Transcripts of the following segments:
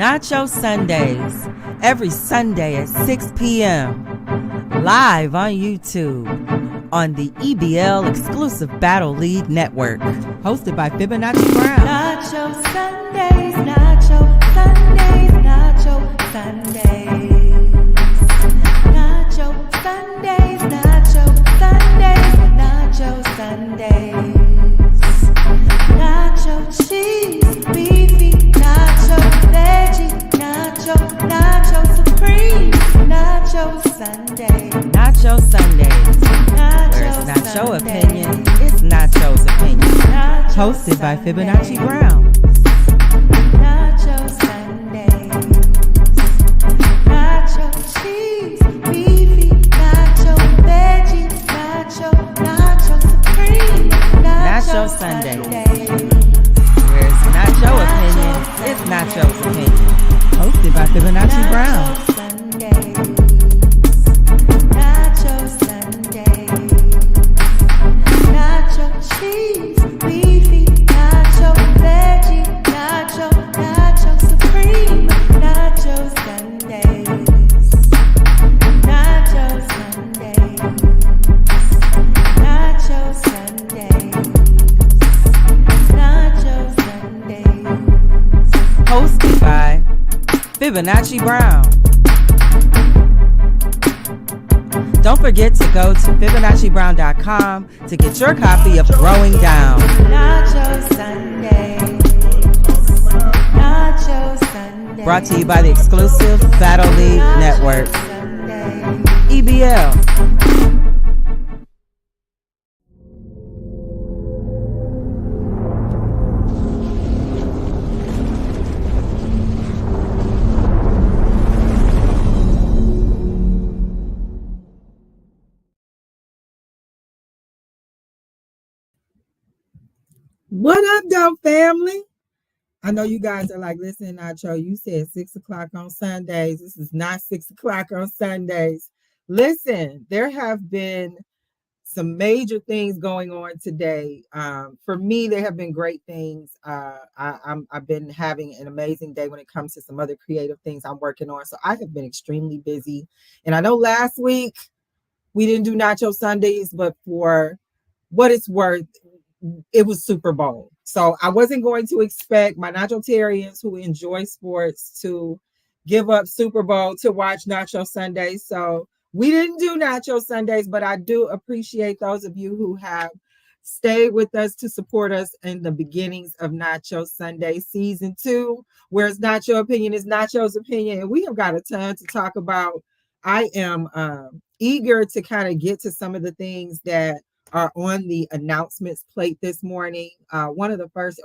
NACHO Sundays, every Sunday at 6 p.m. Live on YouTube on the EBL exclusive Battle League Network. Hosted by Fibonacci Brown. NACHO Sundays, NACHO Sundays, NACHO Sundays. NACHO Sundays, NACHO Sundays, NACHO Sundays. Nacho cheese, beefy, nacho veggie, nacho supreme, nacho Sunday. NACHO Sundays. Where it's not Nacho your Sunday. opinion, it's Nacho's opinion. Nacho Hosted by Sunday. Fibonacci Brown. Nacho Sundays. Nacho cheese, beefy, nacho veggie, nacho supreme, Nacho Sundays. Where it's not your opinion, it's Nacho's opinion. Hosted by Fibonacci Brown. Nacho Sundays. Nacho cheese, beefy, nacho veggie, nacho supreme, nacho Sundays. Nacho Sundays. Nacho Sundays. Nacho Sundays. Hosted by Fibonacci Brown. Don't forget to go to FibonacciBrown.com to get your copy of Growing Down. Nacho Sundays. Nacho Sundays. Brought to you by the exclusive Battle League Network. Sundays. EBL. What up, though, family? I know you guys are like, listen, Nacho, you said 6 o'clock on Sundays. This is not 6 o'clock on Sundays. Listen, there have been some major things going on today. For me, there have been great things. I've been having an amazing day when it comes to some other creative things I'm working on. So I have been extremely busy. And I know last week we didn't do Nacho Sundays, but for what it's worth, it was Super Bowl. So I wasn't going to expect my Nachotarians who enjoy sports to give up Super Bowl to watch Nacho Sundays. So we didn't do Nacho Sundays, but I do appreciate those of you who have stayed with us to support us in the beginnings of Nacho Sunday season 2, where it's not your opinion, it's Nacho's opinion. And we have got a ton to talk about. I am eager to kind of get to some of the things that are on the announcements plate this morning.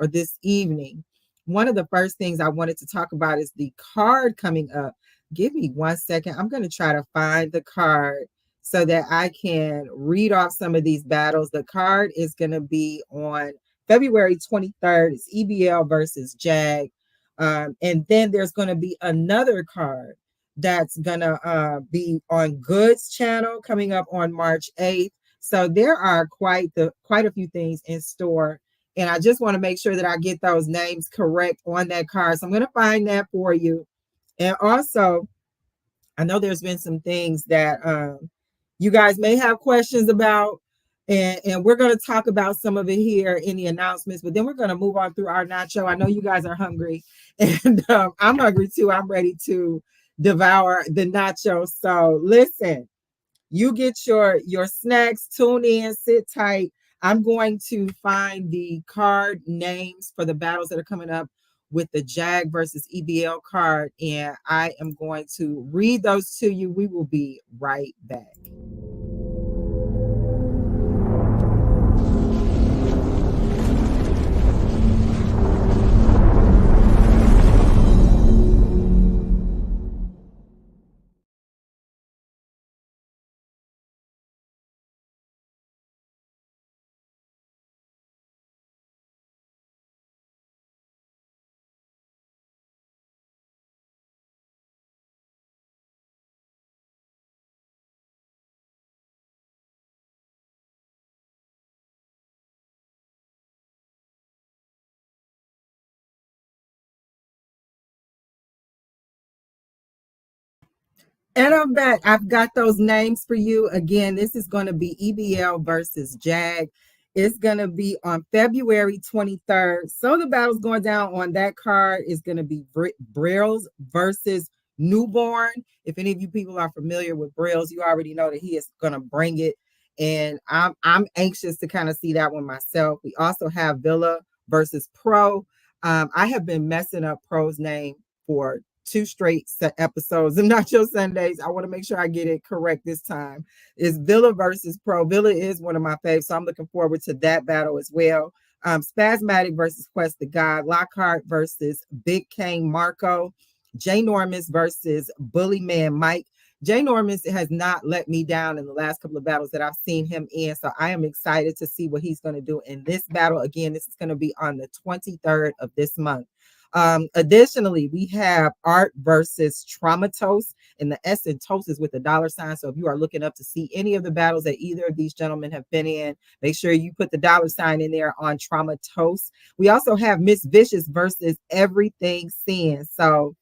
This evening, one of the first things I wanted to talk about is the card coming up. Give me 1 second. I'm going to try to find the card so that I can read off some of these battles. The card is going to be on February 23rd. It's EBL versus JAG. And then there's going to be another card that's going to be on Goods channel coming up on March 8th. So there are quite a few things in store. And I just want to make sure that I get those names correct on that card. So I'm going to find that for you. And also, I know there's been some things that you guys may have questions about. And we're going to talk about some of it here in the announcements. But then we're going to move on through our nacho. I know you guys are hungry. And I'm hungry too. I'm ready to devour the nacho. So listen. You get your snacks, tune in, sit tight. I'm going to find the card names for the battles that are coming up with the JAG versus EBL card, and I am going to read those to you. We will be right back. And I'm back. I've got those names for you. Again, this is going to be EBL versus JAG. It's going to be on February 23rd. So the battle's going down on that card is going to be Brills versus Newborn. If any of you people are familiar with Brills, you already know that he is going to bring it. And I'm anxious to kind of see that one myself. We also have Villa versus Pro. I have been messing up Pro's name for 2 straight episodes of Nacho Sundays. I want to make sure I get it correct this time. It's Villa versus Pro. Villa is one of my faves, so I'm looking forward to that battle as well. Spasmatic versus Quest the God. Lockhart versus Big Kane Marco. Jay Normus versus Bully Man Mike. Jay Normus has not let me down in the last couple of battles that I've seen him in, so I am excited to see what he's going to do in this battle. Again, this is going to be on the 23rd of this month. Additionally, we have Art versus Traumatos, and the S in Tos is with the $sign. So if you are looking up to see any of the battles that either of these gentlemen have been in, make sure you put the $sign in there on Traumatos. We also have Miss Vicious versus Everything Sin. So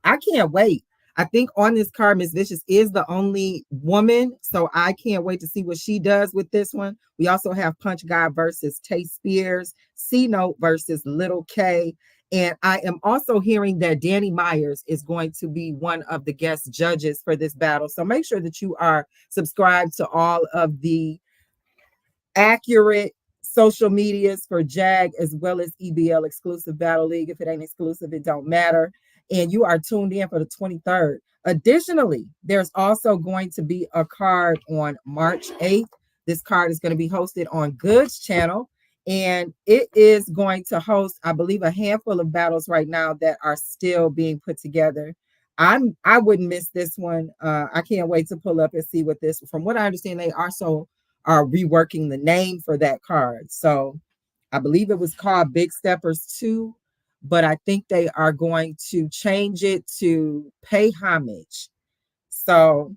I can't wait. I think on this card, Miss Vicious is the only woman, so I can't wait to see what she does with this one. We also have Punch Guy versus Tay Spears, C Note versus Little K, and I am also hearing that Danny Myers is going to be one of the guest judges for this battle. So make sure that you are subscribed to all of the accurate social medias for JAG as well as EBL Exclusive Battle League. If it ain't exclusive, it don't matter. And you are tuned in for the 23rd. Additionally, there's also going to be a card on March 8th. This card is going to be hosted on Goods Channel, and it is going to host, I believe, a handful of battles right now that are still being put together. I wouldn't miss this one. I can't wait to pull up and see what this. From what I understand, they also are reworking the name for that card. So I believe it was called Big Steppers 2, but I think they are going to change it to Pay Homage. So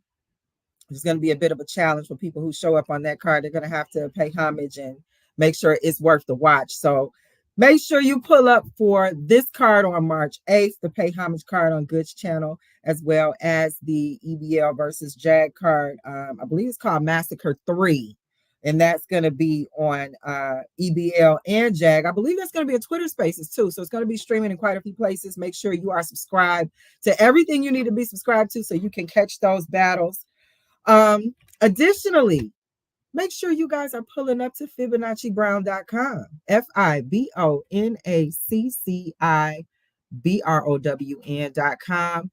it's going to be a bit of a challenge for people who show up on that card. They're going to have to pay homage and make sure it's worth the watch. So make sure you pull up for this card on March 8th, the Pay Homage card on Goods Channel, as well as the EBL versus JAG card. I believe it's called Massacre 3. And that's going to be on EBL and JAG. I believe that's going to be a Twitter Spaces too. So it's going to be streaming in quite a few places. Make sure you are subscribed to everything you need to be subscribed to so you can catch those battles. Additionally, make sure you guys are pulling up to FibonacciBrown.com. FibonacciBrown.com.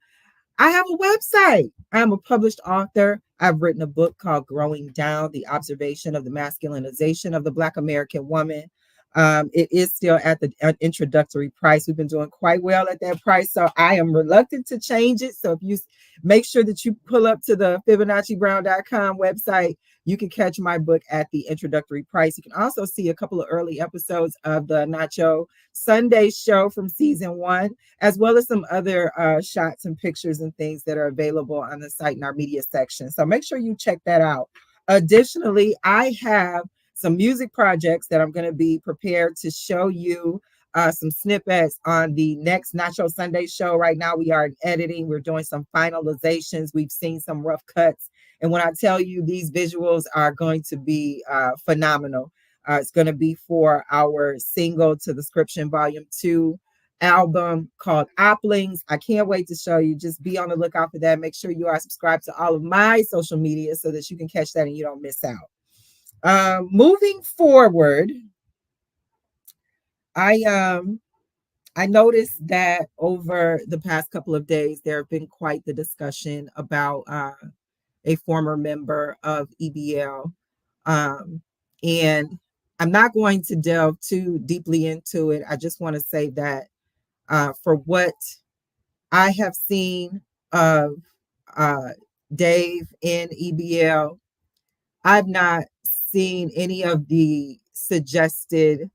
I have a website. I'm a published author. I've written a book called Growing Down, The Observation of the Masculinization of the Black American Woman. It is still at the introductory price. We've been doing quite well at that price, so I am reluctant to change it. So if you make sure that you pull up to the FibonacciBrown.com website, you can catch my book at the introductory price. You can also see a couple of early episodes of the Nacho Sundays show from season 1, as well as some other shots and pictures and things that are available on the site in our media section. So make sure you check that out. Additionally, I have some music projects that I'm going to be prepared to show you some snippets on the next Nacho Sunday show. Right now, we are editing. We're doing some finalizations. We've seen some rough cuts. And when I tell you these visuals are going to be phenomenal, it's going to be for our single to the Scription Volume 2 album called Oplings. I can't wait to show you. Just be on the lookout for that. Make sure you are subscribed to all of my social media so that you can catch that and you don't miss out. Moving forward, I noticed that over the past couple of days, there have been quite the discussion about a former member of EBL. And I'm not going to delve too deeply into it. I just want to say that for what I have seen of Dave in EBL, I've not seen any of the suggested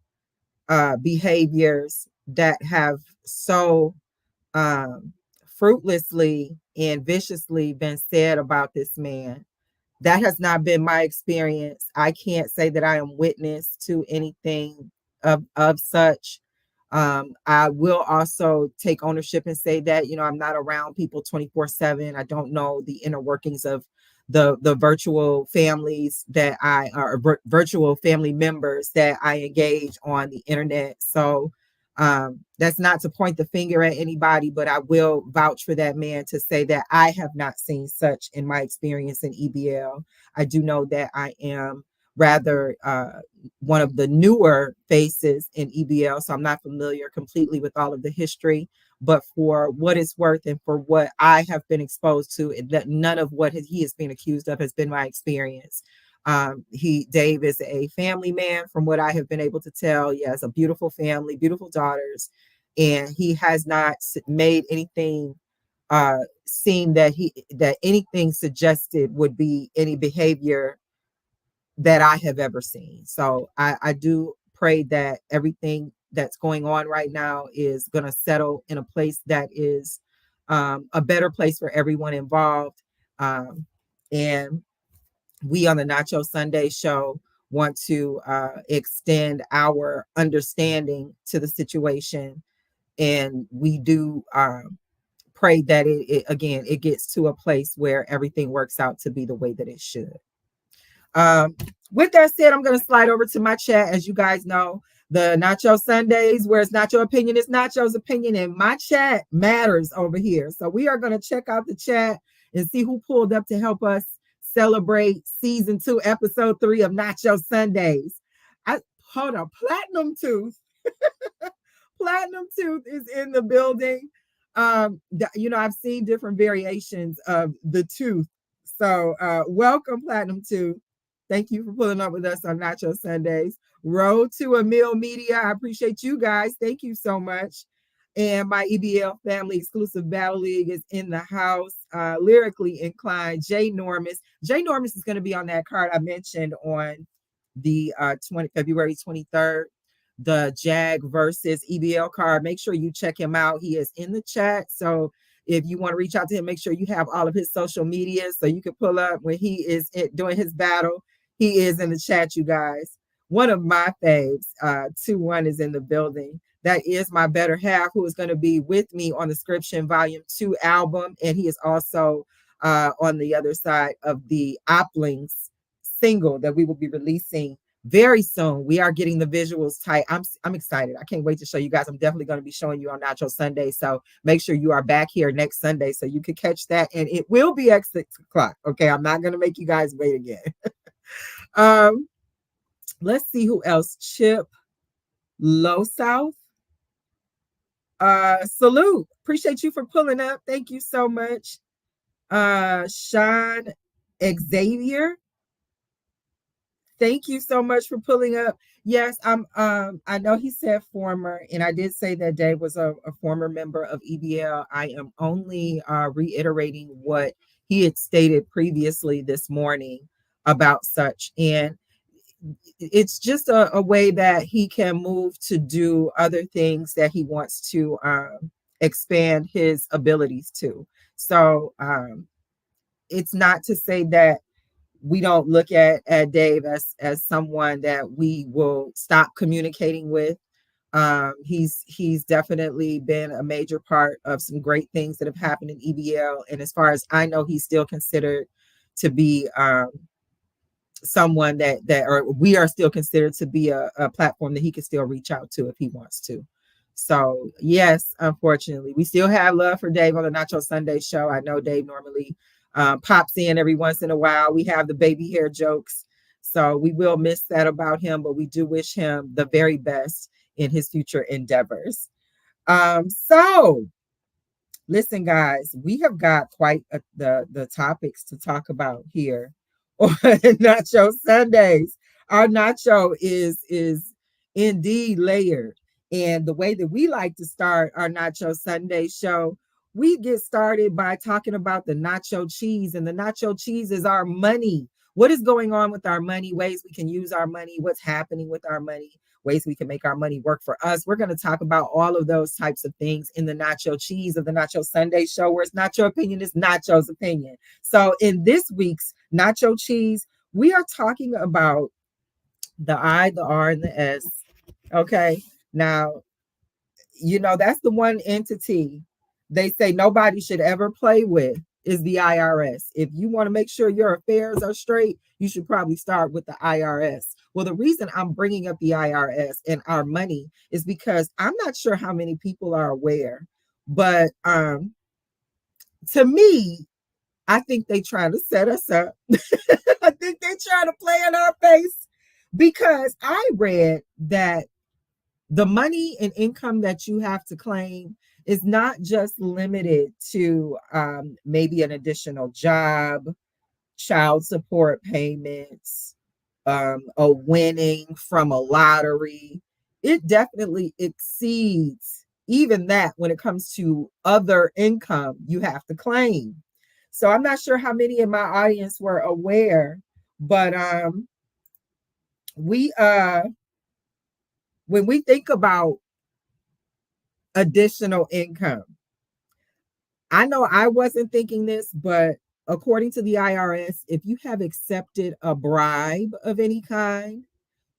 behaviors that have so fruitlessly and viciously been said about this man. That has not been my experience. I can't say that I am witness to anything of such. I will also take ownership and say that, I'm not around people 24/7. I don't know the inner workings of the virtual families that virtual family members that I engage on the internet. So that's not to point the finger at anybody, but I will vouch for that man to say that I have not seen such in my experience in EBL. I do know that I am rather one of the newer faces in EBL, so I'm not familiar completely with all of the history. But for what it's worth and for what I have been exposed to, that none of what he is being accused of has been my experience. Dave is a family man, from what I have been able to tell. He has a beautiful family, beautiful daughters, and he has not made anything seem that anything suggested would be any behavior that I have ever seen. So I do pray that everything that's going on right now is going to settle in a place that is a better place for everyone involved. And we on the Nacho Sunday show want to extend our understanding to the situation. And we do pray that it gets to a place where everything works out to be the way that it should. With that said, I'm going to slide over to my chat. As you guys know, the Nacho Sundays, where it's not your opinion, it's Nacho's opinion, and my chat matters over here. So we are going to check out the chat and see who pulled up to help us celebrate season 2, episode 3 of Nacho Sundays. Hold on, Platinum Tooth. Platinum Tooth is in the building. I've seen different variations of the tooth. So welcome, Platinum Tooth. Thank you for pulling up with us on Nacho Sundays. Road to a Meal Media. I appreciate you guys. Thank you so much. And my EBL family exclusive battle league is in the house. Lyrically inclined, Jay Normus. Jay Normus is going to be on that card I mentioned on the February 23rd, the Jag versus EBL card. Make sure you check him out. He is in the chat. So if you want to reach out to him, make sure you have all of his social media so you can pull up when he is doing his battle. He is in the chat, you guys. One of my faves, 2-1 is in the building. That is my better half, who is going to be with me on the Scription Volume 2 album. And he is also on the other side of the Oplings single that we will be releasing very soon. We are getting the visuals tight. I'm excited. I can't wait to show you guys. I'm definitely going to be showing you on Nacho Sunday. So make sure you are back here next Sunday so you can catch that. And it will be at 6 o'clock. Okay. I'm not going to make you guys wait again. Let's see who else. Chip Low South. Salute. Appreciate you for pulling up. Thank you so much. Sean Xavier. Thank you so much for pulling up. Yes, I know he said former, and I did say that Dave was a former member of EBL. I am only reiterating what he had stated previously this morning about such. And it's just a way that he can move to do other things that he wants to expand his abilities to. So it's not to say that we don't look at Dave as someone that we will stop communicating with. He's definitely been a major part of some great things that have happened in EBL. And as far as I know, he's still considered to be someone or we are still considered to be a platform that he can still reach out to if he wants to. So yes, unfortunately, we still have love for Dave on the Nacho Sunday show. I know Dave normally pops in every once in a while. We have the baby hair jokes, so we will miss that about him, but we do wish him the very best in his future endeavors. So listen, guys, we have got quite the topics to talk about here on Nacho Sundays. Our nacho is indeed layered. And the way that we like to start our Nacho Sunday show, we get started by talking about the nacho cheese. And the nacho cheese is our money. What is going on with our money? Ways we can use our money. What's happening with our money? Ways we can make our money work for us. We're going to talk about all of those types of things in the Nacho Cheese of the Nacho Sunday show, where it's not your opinion, it's Nacho's opinion. So in this week's Nacho Cheese, we are talking about the I, the R, and the S. Okay. Now, that's the one entity they say nobody should ever play with is the IRS. If you want to make sure your affairs are straight, you should probably start with the IRS. Well, the reason I'm bringing up the IRS and our money is because I'm not sure how many people are aware, but to me, I think they trying to set us up. I think they trying to play in our face because I read that the money and income that you have to claim is not just limited to maybe an additional job, child support payments, a winning from a lottery. It definitely exceeds even that when it comes to other income you have to claim. So I'm not sure how many in my audience were aware, but we when we think about additional income, I know I wasn't thinking this, but according to the IRS, if you have accepted a bribe of any kind,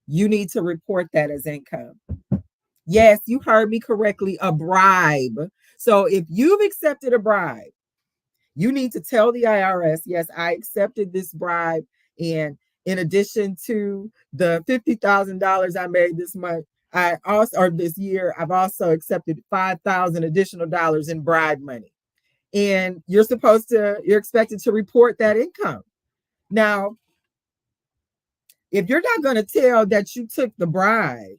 you need to report that as income. Yes, you heard me correctly, a bribe. So if you've accepted a bribe, you need to tell the IRS, yes, I accepted this bribe. And in addition to the $50,000 I made this month, I also, or this year, I've also accepted 5,000 additional dollars in bribe money. And you're expected to report that income. Now, if you're not going to tell that you took the bribe,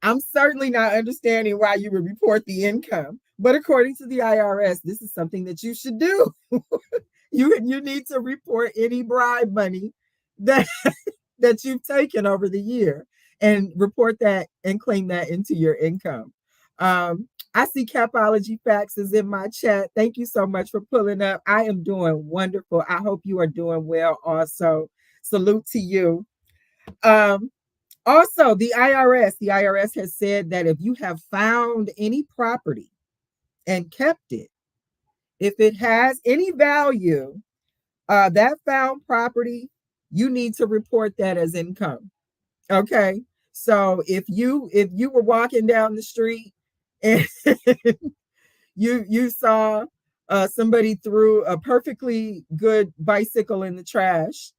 I'm certainly not understanding why you would report the income. But according to the IRS, this is something that you should do. You need to report any bribe money that that you've taken over the year and report that and claim that into your income. I see Capology Facts is in my chat. Thank you so much for pulling up. I am doing wonderful. I hope you are doing well also. Salute to you. Also, the IRS has said that if you have found any property and kept it, if it has any value, that found property, you need to report that as income. Okay. So if you were walking down the street and you saw somebody threw a perfectly good bicycle in the trash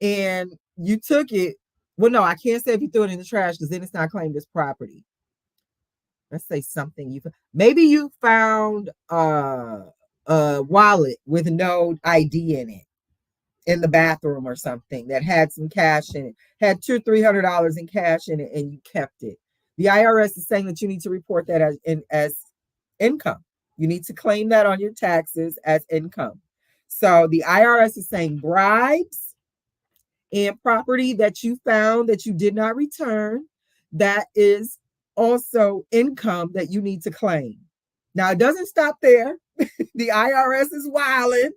and you took it, well, no, I can't say if you threw it in the trash because then it's not claimed as property. Let's say something maybe you found a wallet with no ID in it in the bathroom or something that had some cash in it, had $200-300 in cash in it, and you kept it. The IRS is saying that you need to report that as income. You need to claim that on your taxes as income. So the IRS is saying bribes and property that you found that you did not return, that is also income that you need to claim. Now, it doesn't stop there. The IRS is wilding.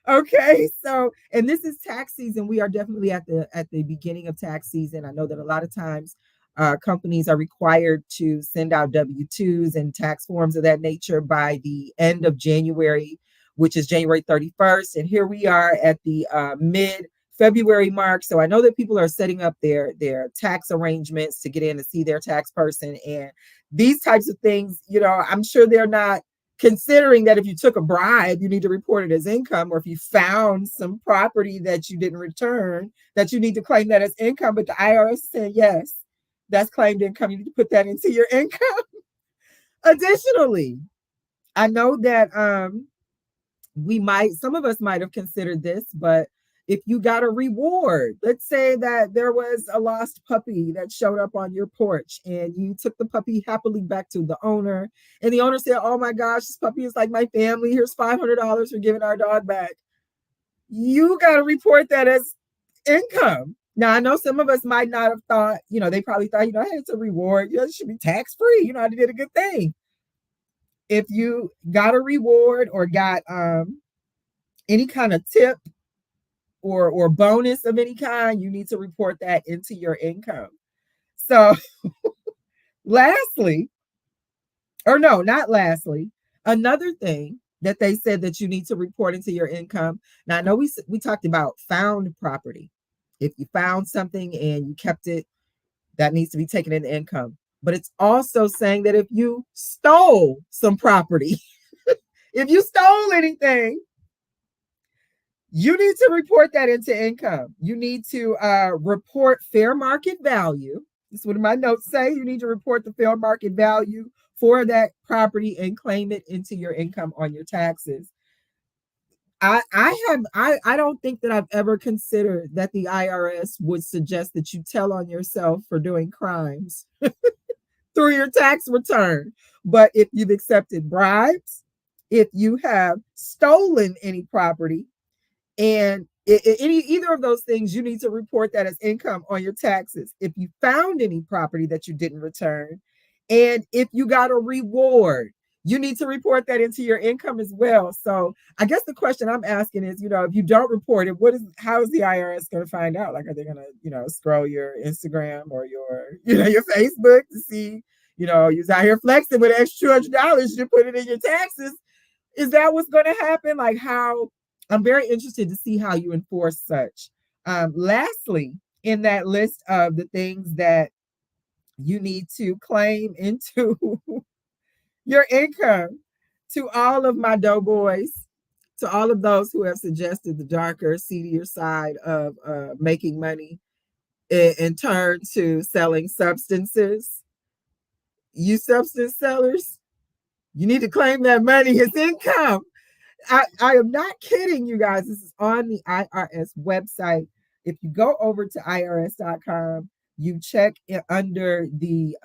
Okay, so, and this is tax season. We are definitely at the beginning of tax season. I know that a lot of times companies are required to send out W-2s and tax forms of that nature by the end of January, which is January 31st. And here we are at the mid-February mark. So I know that people are setting up their tax arrangements to get in to see their tax person. And these types of things, I'm sure they're not considering that if you took a bribe, you need to report it as income, or if you found some property that you didn't return, that you need to claim that as income. But the IRS said, yes, that's claimed income. You need to put that into your income. Additionally, I know that some of us might have considered this, but if you got a reward, let's say that there was a lost puppy that showed up on your porch and you took the puppy happily back to the owner, and the owner said, oh my gosh, this puppy is like my family. Here's $500 for giving our dog back. You got to report that as income. Now, I know some of us might not have thought, they probably thought, hey, it's a reward. It should be tax-free. I did a good thing. If you got a reward or got any kind of tip or bonus of any kind, you need to report that into your income. So lastly, another thing that they said that you need to report into your income. Now, I know we talked about found property. If you found something and you kept it, that needs to be taken into income. But it's also saying that if you stole some property, if you stole anything, you need to report that into income. You need to report fair market value. This is what my notes say. You need to report the fair market value for that property and claim it into your income on your taxes. I don't think that I've ever considered that the IRS would suggest that you tell on yourself for doing crimes through your tax return. But if you've accepted bribes, if you have stolen any property, and either of those things, you need to report that as income on your taxes. If you found any property that you didn't return, and if you got a reward, you need to report that into your income as well. So I guess the question I'm asking is, if you don't report it, how is the IRS going to find out? Like, are they going to, scroll your Instagram or your Facebook to see, you're out here flexing with extra $200, you put it in your taxes? Is that what's going to happen? Like, how? I'm very interested to see how you enforce such. Lastly, in that list of the things that you need to claim into your income, to all of my doughboys, to all of those who have suggested the darker, seedier side of making money in turn to selling substances, you substance sellers, you need to claim that money as income. I am not kidding, you guys. This is on the IRS website. If you go over to irs.com, you check under the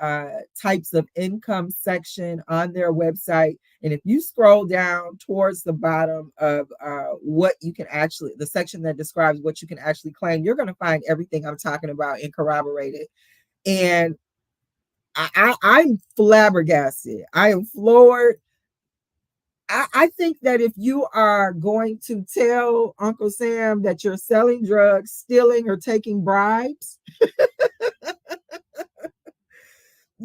types of income section on their website. And if you scroll down towards the bottom of what you can actually, the section that describes what you can actually claim, you're going to find everything I'm talking about and corroborated. And I'm flabbergasted. I am floored. I think that if you are going to tell Uncle Sam that you're selling drugs, stealing, or taking bribes,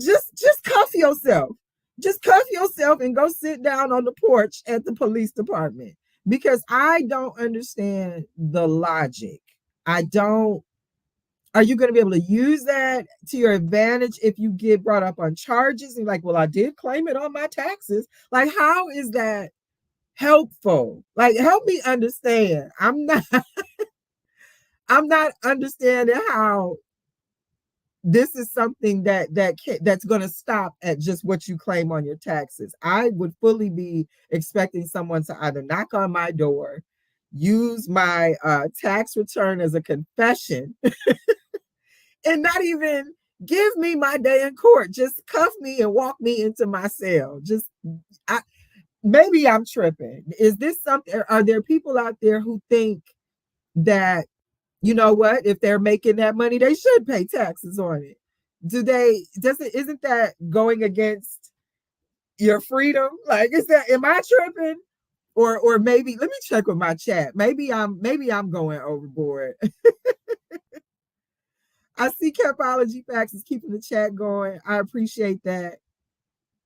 just cuff yourself. Just cuff yourself and go sit down on the porch at the police department, because I don't understand the logic. Are you going to be able to use that to your advantage if you get brought up on charges and like, well, I did claim it on my taxes? Like, how is that helpful? Like, help me understand. I'm not understanding how this is something that's going to stop at just what you claim on your taxes. I would fully be expecting someone to either knock on my door, use my tax return as a confession, and not even give me my day in court. Just cuff me and walk me into my cell. Maybe I'm tripping. Is this something? Are there people out there who think that, you know what, if they're making that money, they should pay taxes on it? Isn't that going against your freedom? Like, am I tripping? Or maybe, let me check with my chat. Maybe I'm going overboard. I see Capology Facts is keeping the chat going. I appreciate that.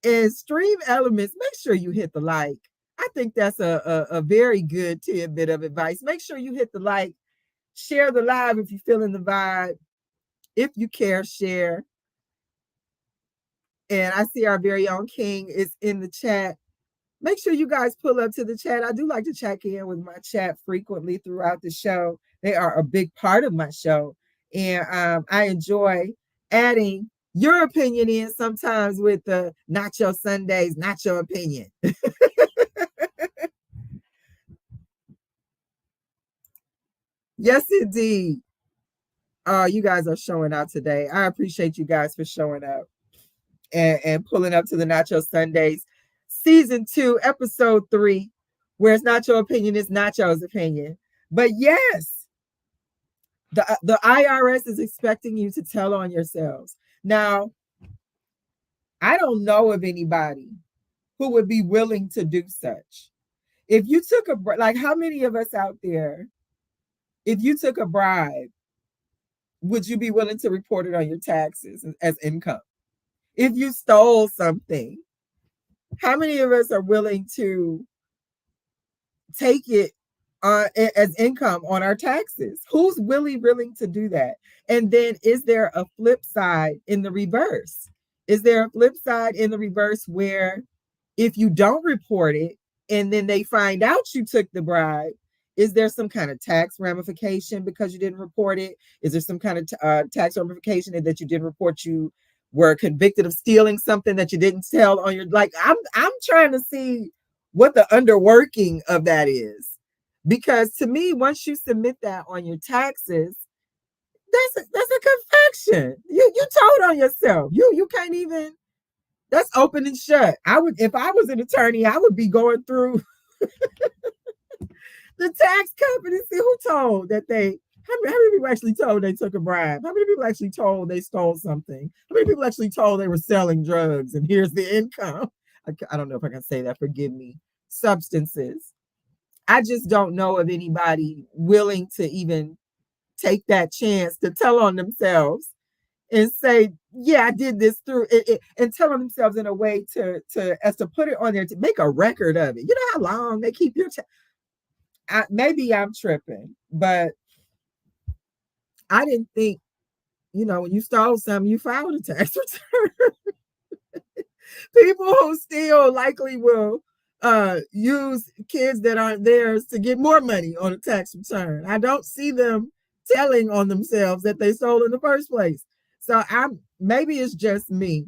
And Stream Elements, make sure you hit the like. I think that's a very good tidbit of advice. Make sure you hit the like, share the live if you're feeling the vibe. If you care, share. And I see our very own King is in the chat. Make sure you guys pull up to the chat. I do like to check in with my chat frequently throughout the show. They are a big part of my show. And I enjoy adding your opinion in sometimes with the NACHO Sundays, NACHO opinion. Yes, indeed. You guys are showing out today. I appreciate you guys for showing up and pulling up to the NACHO Sundays Season 2, Episode 3, where it's NACHO opinion, it's NACHO's opinion. But yes, the IRS is expecting you to tell on yourselves. Now, I don't know of anybody who would be willing to do such. If you took like, how many of us out there, if you took a bribe, would you be willing to report it on your taxes as income? If you stole something, how many of us are willing to take it as income on our taxes? Who's really willing to do that? And then is there a flip side in the reverse? Is there a flip side in the reverse where if you don't report it and then they find out you took the bribe, is there some kind of tax ramification because you didn't report it? Is there some kind of tax ramification that you didn't report you were convicted of stealing something that you didn't tell on your, like, I'm trying to see what the underworking of that is. Because to me, once you submit that on your taxes, that's a confession. You told on yourself. You can't even, that's open and shut. I would, if I was an attorney, I would be going through the tax company, see who told that they, how many people actually told they took a bribe? How many people actually told they stole something? How many people actually told they were selling drugs and here's the income? I don't know if I can say that, forgive me. Substances. I just don't know of anybody willing to even take that chance to tell on themselves and say, yeah, I did this through it, and tell on themselves in a way to as to put it on there, to make a record of it. You know how long they keep your maybe I'm tripping, but I didn't think, when you stole something, you filed a tax return. People who steal likely will use kids that aren't theirs to get more money on a tax return. I don't see them telling on themselves that they stole in the first place. So maybe it's just me.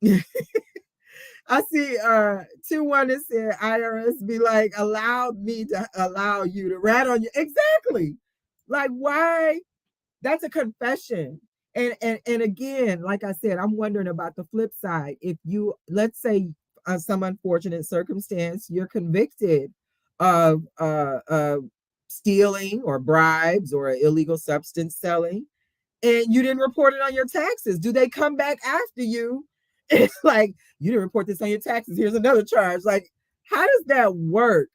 I see 2-1 that said IRS be like, allow you to rat on you. Exactly. Like, why? That's a confession. And again, like I said, I'm wondering about the flip side. If you, let's say, some unfortunate circumstance, you're convicted of stealing or bribes or illegal substance selling, and you didn't report it on your taxes, do they come back after you? It's like, you didn't report this on your taxes, here's another charge. Like, how does that work?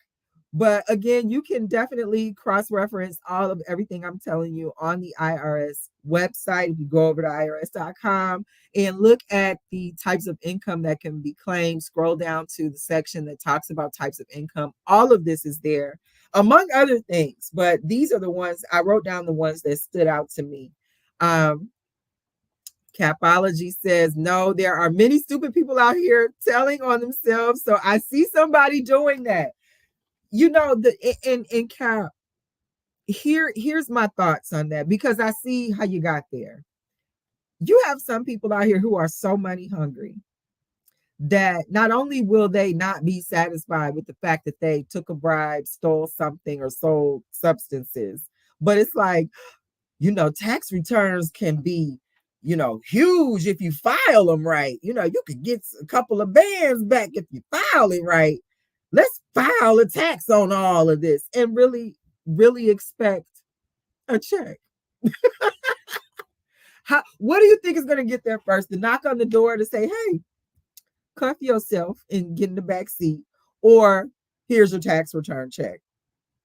But again, you can definitely cross-reference all of everything I'm telling you on the IRS website. If you go over to irs.com and look at the types of income that can be claimed, scroll down to the section that talks about types of income. All of this is there, among other things. But these are the ones, I wrote down the ones that stood out to me. Capology says, no, there are many stupid people out here telling on themselves. So I see somebody doing that. In Cap, here's my thoughts on that, because I see how you got there. You have some people out here who are so money hungry that not only will they not be satisfied with the fact that they took a bribe, stole something, or sold substances, but it's like, tax returns can be, huge if you file them right. You could get a couple of bands back if you file it right. Let's file a tax on all of this and really, really expect a check. What do you think is going to get there first? The knock on the door to say, hey, cuff yourself and get in the back seat, or here's your tax return check.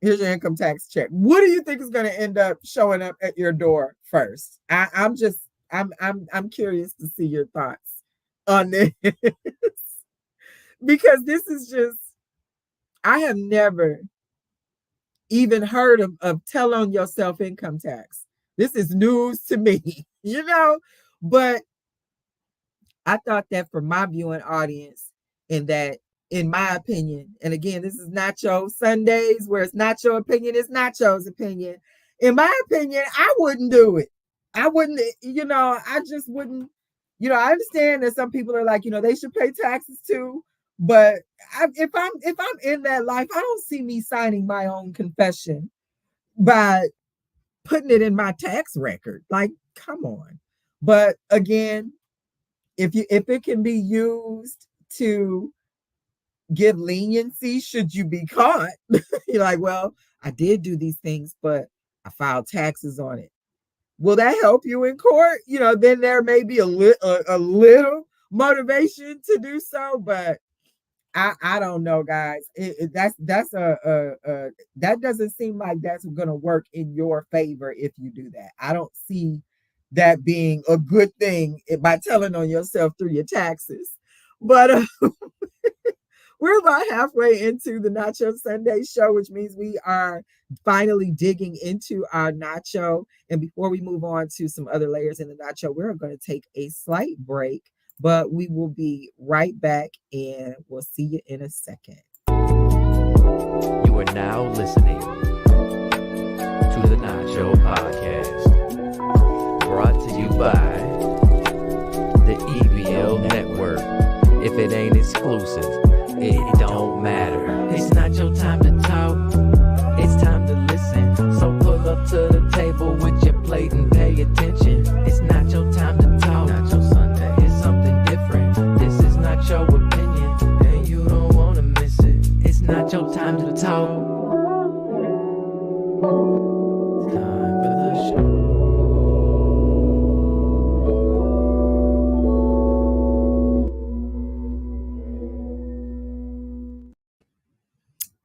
Here's your income tax check. What do you think is going to end up showing up at your door first? I'm curious to see your thoughts on this. Because this is just, I have never even heard of tell on yourself income tax. This is news to me, but I thought that for my viewing audience, and that, in my opinion, and again, this is Nacho Sundays, where it's not your opinion, it's Nacho's opinion. In my opinion, I wouldn't do it. I wouldn't, I just wouldn't, I understand that some people are like, they should pay taxes too. But if I'm in that life, I don't see me signing my own confession by putting it in my tax record. Like, come on. But again, if it can be used to give leniency should you be caught, you're like, well, I did do these things, but I filed taxes on it. Will that help you in court? Then there may be a little motivation to do so, but I don't know, guys. That doesn't seem like that's going to work in your favor if you do that. I don't see that being a good thing by telling on yourself through your taxes. But we're about halfway into the Nacho Sunday show, which means we are finally digging into our nacho. And before we move on to some other layers in the nacho, we're going to take a slight break. But we will be right back and we'll see you in a second. You are now listening to the NACHO Podcast, brought to you by the EBL Network. If it ain't exclusive, it don't matter. It's not your time to talk, it's time to listen. So pull up to the table with your plate and pay attention. It's not your time to talk, not your Sunday. It's something different. This is not your opinion, and you don't want to miss it. It's not your time to talk. It's time for the show.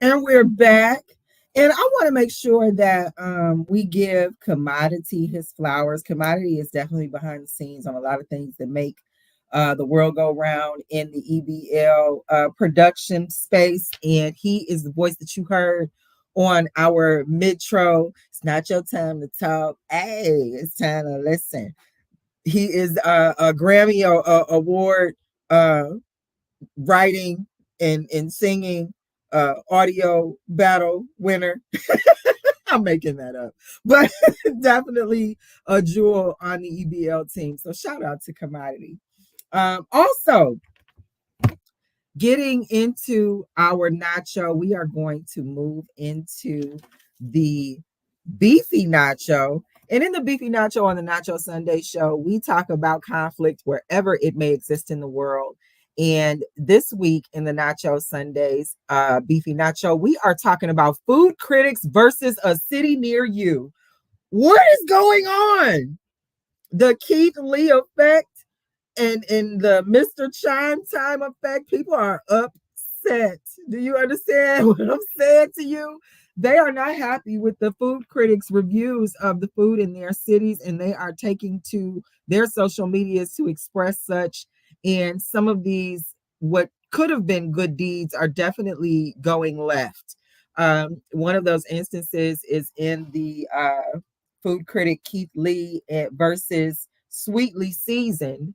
And we're back. And I want to make sure that we give Commodity his flowers. Commodity is definitely behind the scenes on a lot of things that make the world go round in the EBL production space. And he is the voice that you heard on our midtro. It's not your time to talk. Hey, it's time to listen. He is a Grammy Award writing and singing audio battle winner. I'm making that up, but definitely a jewel on the EBL team. So shout out to Commodity. Also, getting into our nacho, we are going to move into the beefy nacho. And in the beefy nacho on the Nacho Sunday show, we talk about conflict wherever it may exist in the world. And this week in the Nacho Sundays beefy nacho, we are talking about food critics versus a city near you. What is going on? The Keith Lee effect and the Mr. Chime Time effect. People are upset. Do you understand what I'm saying to you? They are not happy with the food critics' reviews of the food in their cities, and they are taking to their social medias to express such. And some of these, what could have been good deeds, are definitely going left. One of those instances is in the food critic Keith Lee versus Sweetly Seasoned.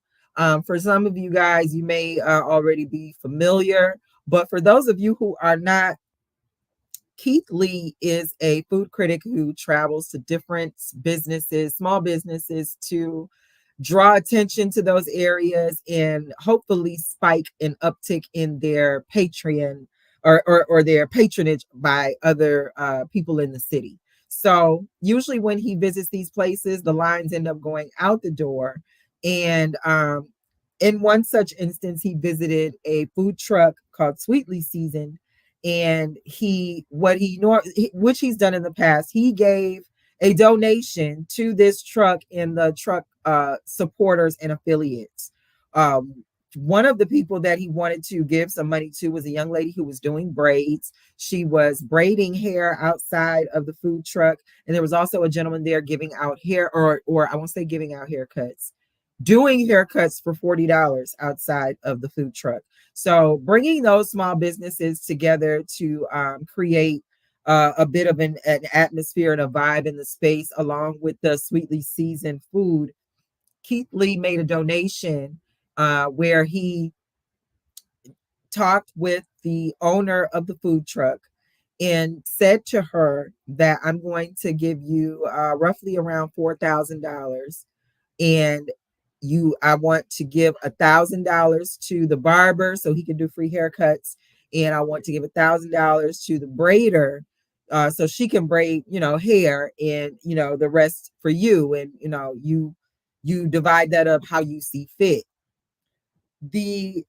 For some of you guys, you may already be familiar, but for those of you who are not, Keith Lee is a food critic who travels to different businesses, small businesses, to draw attention to those areas and hopefully spike an uptick in their Patreon or their patronage by other people in the city. So usually when he visits these places, the lines end up going out the door. And in one such instance, he visited a food truck called Sweetly Seasoned. And which he's done in the past, he gave a donation to this truck and the truck supporters and affiliates. One of the people that he wanted to give some money to was a young lady who was doing braids. She was braiding hair outside of the food truck. And there was also a gentleman there giving out hair, or I won't say giving out haircuts, doing haircuts for $40 outside of the food truck. So bringing those small businesses together to create a bit of an atmosphere and a vibe in the space, along with the Sweetly Seasoned food. Keith Lee made a donation where he talked with the owner of the food truck and said to her that I'm going to give you roughly around $4,000, and I want to give $1,000 to the barber so he can do free haircuts, and I want to give $1,000 to the braider so she can braid, hair, and the rest for you, and you divide that up how you see fit. The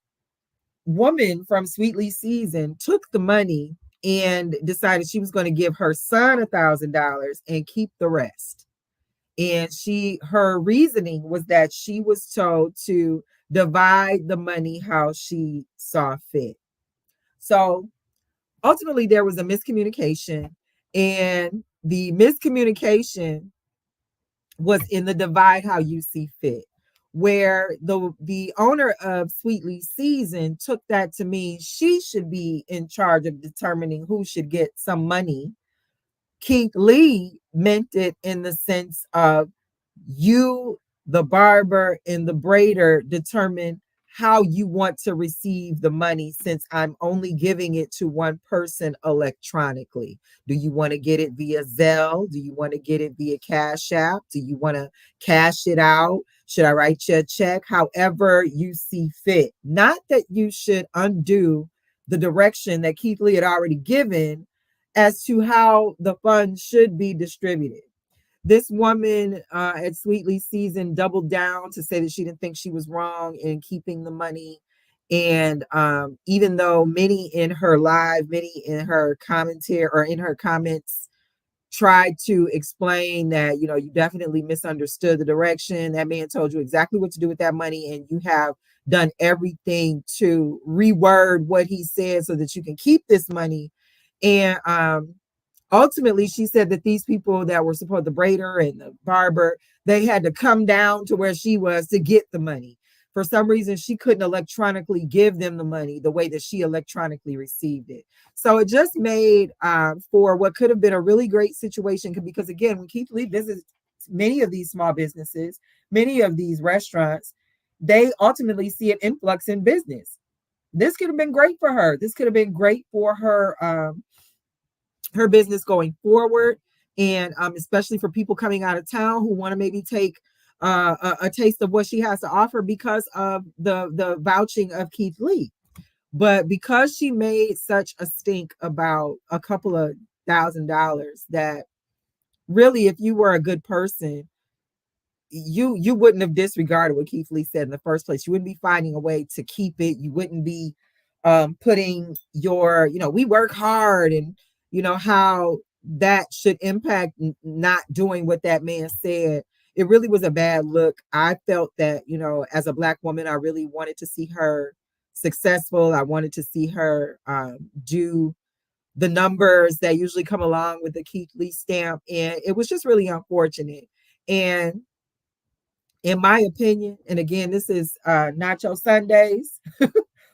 woman from Sweetly Seasoned took the money and decided she was going to give her son $1,000 and keep the rest. And her reasoning was that she was told to divide the money how she saw fit. So ultimately there was a miscommunication, and the miscommunication was in the divide how you see fit, where the owner of Sweetly Seasoned took that to mean she should be in charge of determining who should get some money. Keith Lee meant it in the sense of you, the barber, and the braider determine how you want to receive the money, since I'm only giving it to one person electronically. Do you want to get it via Zelle? Do you want to get it via Cash App? Do you want to cash it out? Should I write you a check? However you see fit. Not that you should undo the direction that Keith Lee had already given as to how the funds should be distributed. This woman at Sweetly Season doubled down to say that she didn't think she was wrong in keeping the money. And even though many in her live, many in her commentary or in her comments tried to explain that, you know, you definitely misunderstood the direction. That man told you exactly what to do with that money, and you have done everything to reword what he said so that you can keep this money. And ultimately, she said that these people that were supposed to braid her and the barber, they had to come down to where she was to get the money. For some reason, she couldn't electronically give them the money the way that she electronically received it. So it just made for what could have been a really great situation. Because again, when Keith Lee visits many of these small businesses, many of these restaurants, they ultimately see an influx in business. This could have been great for her. This could have been great for her business going forward, and especially for people coming out of town who want to maybe take a taste of what she has to offer because of the vouching of Keith Lee. But because she made such a stink about a couple of $1,000, that really, if you were a good person, you wouldn't have disregarded what Keith Lee said in the first place. You wouldn't be finding a way to keep it. You wouldn't be putting your, you know, we work hard, and you know how that should impact not doing what that man said. It really was a bad look. I felt that, you know, as a Black woman, I really wanted to see her successful. I wanted to see her do the numbers that usually come along with the Keith Lee stamp. And it was just really unfortunate. And in my opinion, and again, this is Nacho Sundays,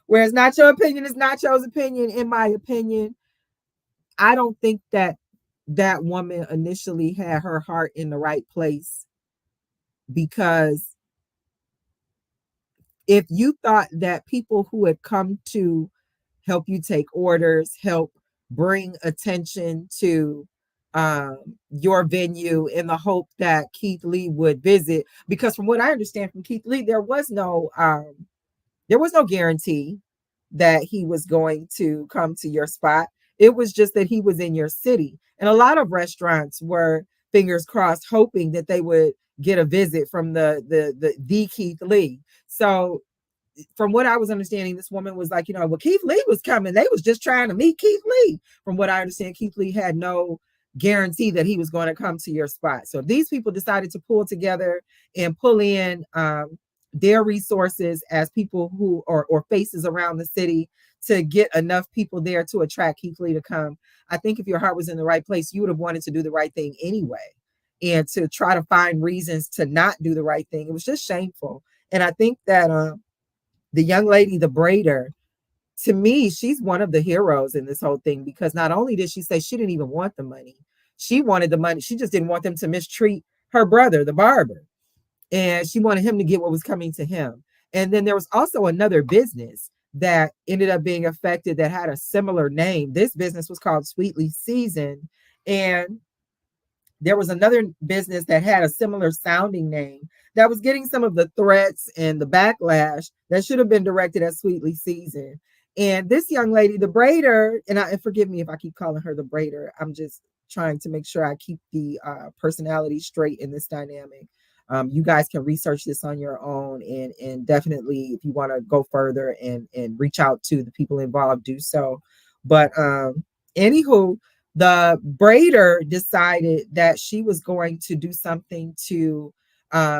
whereas Nacho opinion is Nacho's opinion. In my opinion, I don't think that that woman initially had her heart in the right place, because if you thought that people who had come to help you take orders, help bring attention to your venue in the hope that Keith Lee would visit, because from what I understand from Keith Lee, there was no guarantee that he was going to come to your spot. It was just that he was in your city. And a lot of restaurants were, fingers crossed, hoping that they would get a visit from the Keith Lee. So from what I was understanding, this woman was like, you know, well, Keith Lee was coming. They was just trying to meet Keith Lee. From what I understand, Keith Lee had no guarantee that he was going to come to your spot. So these people decided to pull together and pull in their resources as people who or faces around the city to get enough people there to attract Keith Lee to come. I think if your heart was in the right place, you would have wanted to do the right thing anyway. And to try to find reasons to not do the right thing, it was just shameful. And I think that the young lady, the braider, to me, she's one of the heroes in this whole thing, because not only did she say she didn't even want the money, she wanted the money. She just didn't want them to mistreat her brother, the barber. And she wanted him to get what was coming to him. And then there was also another business that ended up being affected that had a similar name. This business was called Sweetly Season. And there was another business that had a similar sounding name that was getting some of the threats and the backlash that should have been directed at Sweetly Season. And this young lady, the braider, and forgive me if I keep calling her the braider, I'm just trying to make sure I keep the personality straight in this dynamic. You guys can research this on your own, and definitely, if you want to go further and reach out to the people involved, do so. But anywho, the braider decided that she was going to do something to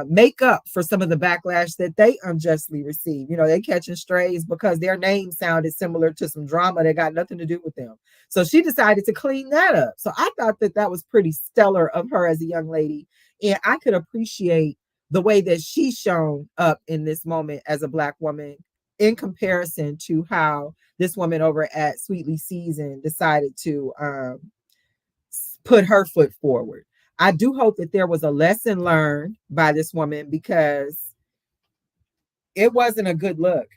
make up for some of the backlash that they unjustly received. You know, they catching strays because their name sounded similar to some drama that got nothing to do with them. So she decided to clean that up. So I thought that that was pretty stellar of her as a young lady. And I could appreciate the way that she's shown up in this moment as a Black woman in comparison to how this woman over at Sweetly Season decided to put her foot forward. I do hope that there was a lesson learned by this woman, because it wasn't a good look.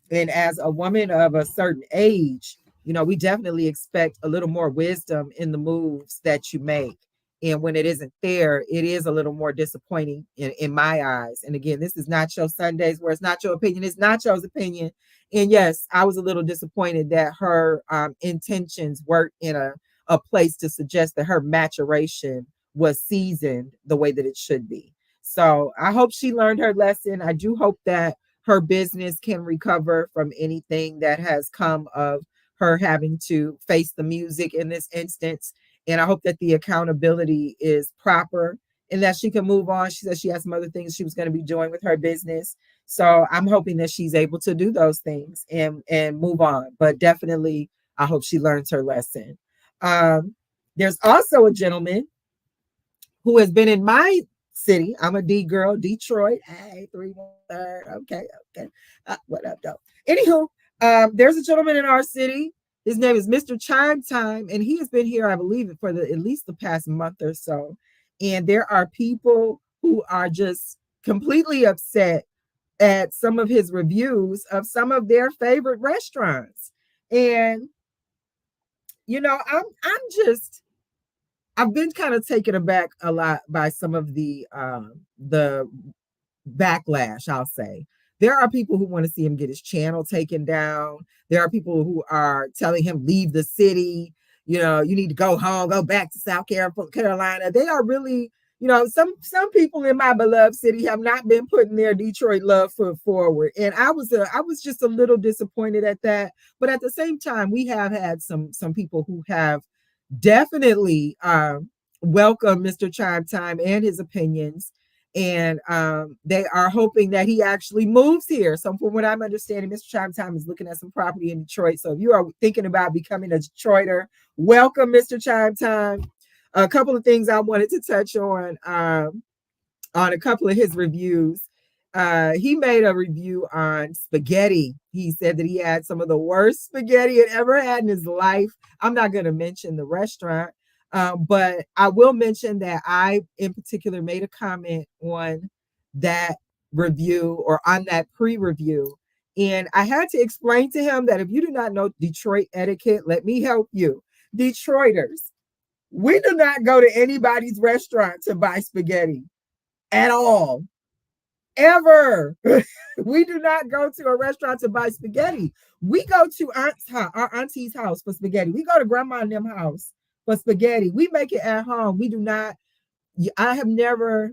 And as a woman of a certain age, we definitely expect a little more wisdom in the moves that you make. And when it isn't fair, it is a little more disappointing in my eyes. And again, this is Nacho Sundays, where it's not your opinion, it's Nacho's opinion. And yes, I was a little disappointed that her intentions weren't in a place to suggest that her maturation was seasoned the way that it should be. So I hope she learned her lesson. I do hope that her business can recover from anything that has come of her having to face the music in this instance. And I hope that the accountability is proper and that she can move on. She said she has some other things she was going to be doing with her business. So I'm hoping that she's able to do those things and move on. But definitely, I hope she learns her lesson. There's also a gentleman who has been in my city. I'm a D girl, Detroit. Hey, 313. Okay. What up, though? Anywho, there's a gentleman in our city. His name is Mr. Chime Time, and he has been here, I believe, for at least the past month or so. And there are people who are just completely upset at some of his reviews of some of their favorite restaurants. And I've been kind of taken aback a lot by some of the backlash, I'll say. There are people who want to see him get his channel taken down. There are people who are telling him leave the city. You need to go home, go back to South Carolina. They are really, some people in my beloved city have not been putting their Detroit love foot forward. And I was just a little disappointed at that. But at the same time, we have had some people who have definitely welcome Mr. Chime Time and his opinions. And they are hoping that he actually moves here. So from what I'm understanding, Mr. Chime Time is looking at some property in Detroit. So if you are thinking about becoming a Detroiter, welcome, Mr. Chime Time. A couple of things I wanted to touch on a couple of his reviews. He made a review on spaghetti. He said that he had some of the worst spaghetti he had ever had in his life. I'm not going to mention the restaurant, but I will mention that I, in particular, made a comment on that review or on that pre-review. And I had to explain to him that if you do not know Detroit etiquette, let me help you. Detroiters, we do not go to anybody's restaurant to buy spaghetti at all. Ever. We do not go to a restaurant to buy spaghetti. We go to our auntie's house for spaghetti. We go to grandma and them house for spaghetti. We make it at home. We do not. I have never,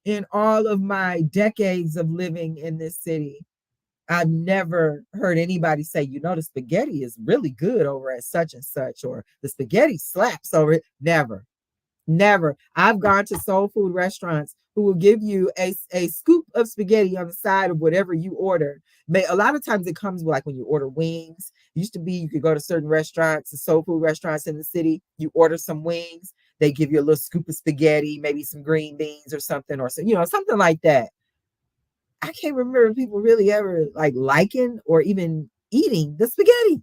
in all of my decades of living in this city, I've never heard anybody say, the spaghetti is really good over at such and such, or the spaghetti slaps over it. Never. I've gone to soul food restaurants who will give you a scoop of spaghetti on the side of whatever you order. But a lot of times it comes like when you order wings. It used to be you could go to certain restaurants, the soul food restaurants in the city. You order some wings. They give you a little scoop of spaghetti, maybe some green beans or something, or something like that. I can't remember people really ever liking or even eating the spaghetti.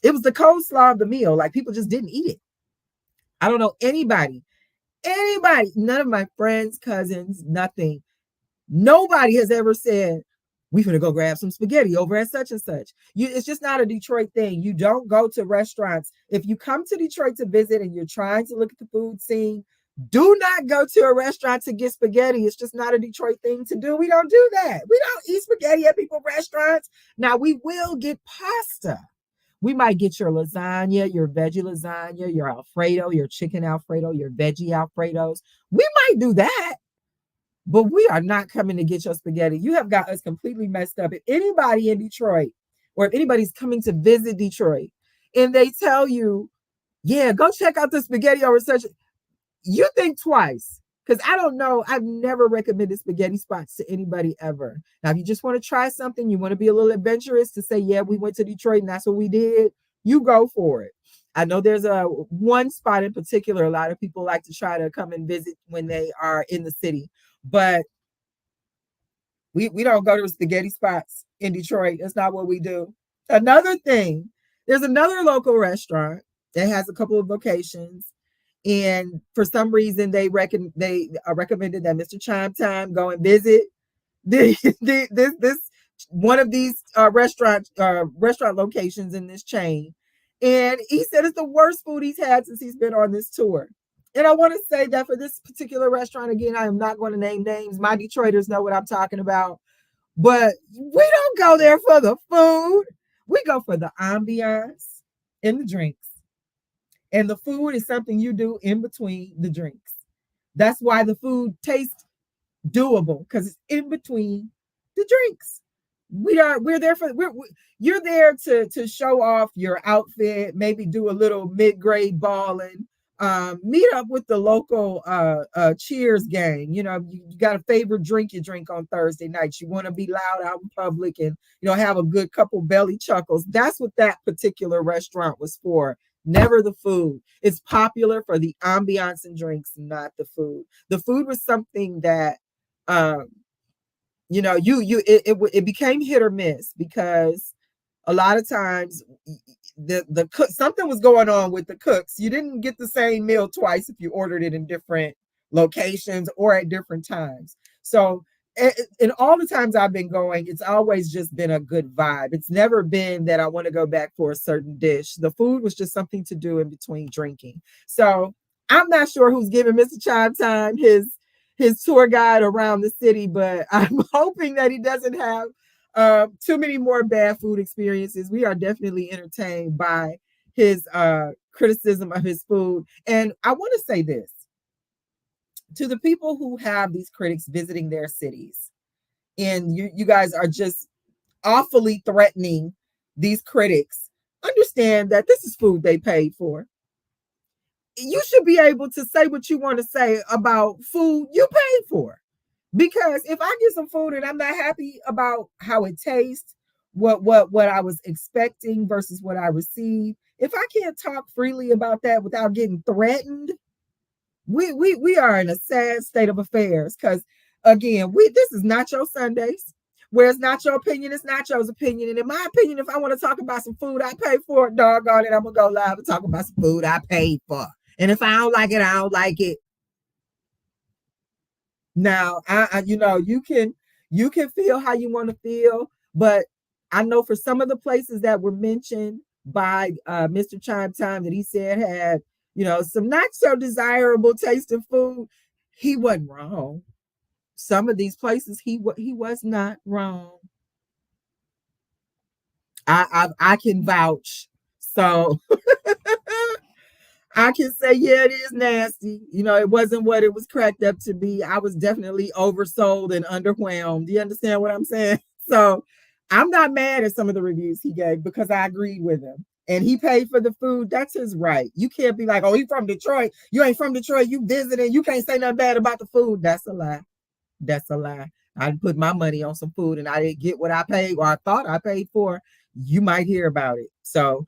It was the coleslaw of the meal. Like people just didn't eat it. I don't know anybody, none of my friends, cousins, nothing. Nobody has ever said, we're going to go grab some spaghetti over at such and such. It's just not a Detroit thing. You don't go to restaurants. If you come to Detroit to visit and you're trying to look at the food scene, do not go to a restaurant to get spaghetti. It's just not a Detroit thing to do. We don't do that. We don't eat spaghetti at people's restaurants. Now, we will get pasta. We might get your lasagna, your veggie lasagna, your Alfredo, your chicken Alfredo, your veggie Alfredos. We might do that, but we are not coming to get your spaghetti. You have got us completely messed up. If anybody in Detroit, or if anybody's coming to visit Detroit, and they tell you, yeah, go check out the spaghetti over such, you think twice. Because I don't know, I've never recommended spaghetti spots to anybody ever. Now, if you just want to try something, you want to be a little adventurous to say, yeah, we went to Detroit and that's what we did, you go for it. I know there's one spot in particular a lot of people like to try to come and visit when they are in the city. But we don't go to spaghetti spots in Detroit. That's not what we do. Another thing, there's another local restaurant that has a couple of locations. And for some reason, they recommended that Mr. Chime Time go and visit this one of these restaurant locations in this chain, and he said it's the worst food he's had since he's been on this tour. And I want to say that for this particular restaurant, again, I am not going to name names. My Detroiters know what I'm talking about. But we don't go there for the food. We go for the ambiance and the drinks. And the food is something you do in between the drinks. That's why the food tastes doable, because it's in between the drinks. We're there for you're there to show off your outfit, maybe do a little mid-grade balling, meet up with the local cheers gang. You know, you got a favorite drink you drink on Thursday nights. You want to be loud out in public and, you know, have a good couple belly chuckles. That's what that particular restaurant was for. Never the food. It's popular for the ambiance and drinks, not the food. The food was something that you know, it became hit or miss, because a lot of times the cook, something was going on with the cooks. You didn't get the same meal twice if you ordered it in different locations or at different times. So in all the times I've been going, it's always just been a good vibe. It's never been that I want to go back for a certain dish. The food was just something to do in between drinking. So I'm not sure who's giving Mr. Chime Time his tour guide around the city, but I'm hoping that he doesn't have too many more bad food experiences. We are definitely entertained by his criticism of his food. And I want to say this to the people who have these critics visiting their cities, and you guys are just awfully threatening these critics. Understand that this is food they paid for. You should be able to say what you want to say about food you paid for. Because if I get some food and I'm not happy about how it tastes, what I was expecting versus what I received, if I can't talk freely about that without getting threatened, we are in a sad state of affairs. Because again, this is Nacho Sundays, where it's not your opinion, it's Nacho's opinion. And in my opinion, if I want to talk about some food I paid for, doggone it, I'm gonna go live and talk about some food I paid for. And if I don't like it, I don't like it. Now, I you know, you can feel how you want to feel, but I know for some of the places that were mentioned by Mr. Chime Time that he said had, you know, some not so desirable tasting food, he wasn't wrong. Some of these places he was not wrong. I can vouch. So I can say, yeah, it is nasty. You know, it wasn't what it was cracked up to be. I was definitely oversold and underwhelmed. Do you understand what I'm saying? So I'm not mad at some of the reviews he gave, because I agreed with him. And he paid for the food. That's his right. You can't be like, oh, he's from Detroit. You ain't from Detroit. You visiting. You can't say nothing bad about the food. That's a lie. That's a lie. I put my money on some food and I didn't get what I paid or I thought I paid for. You might hear about it. So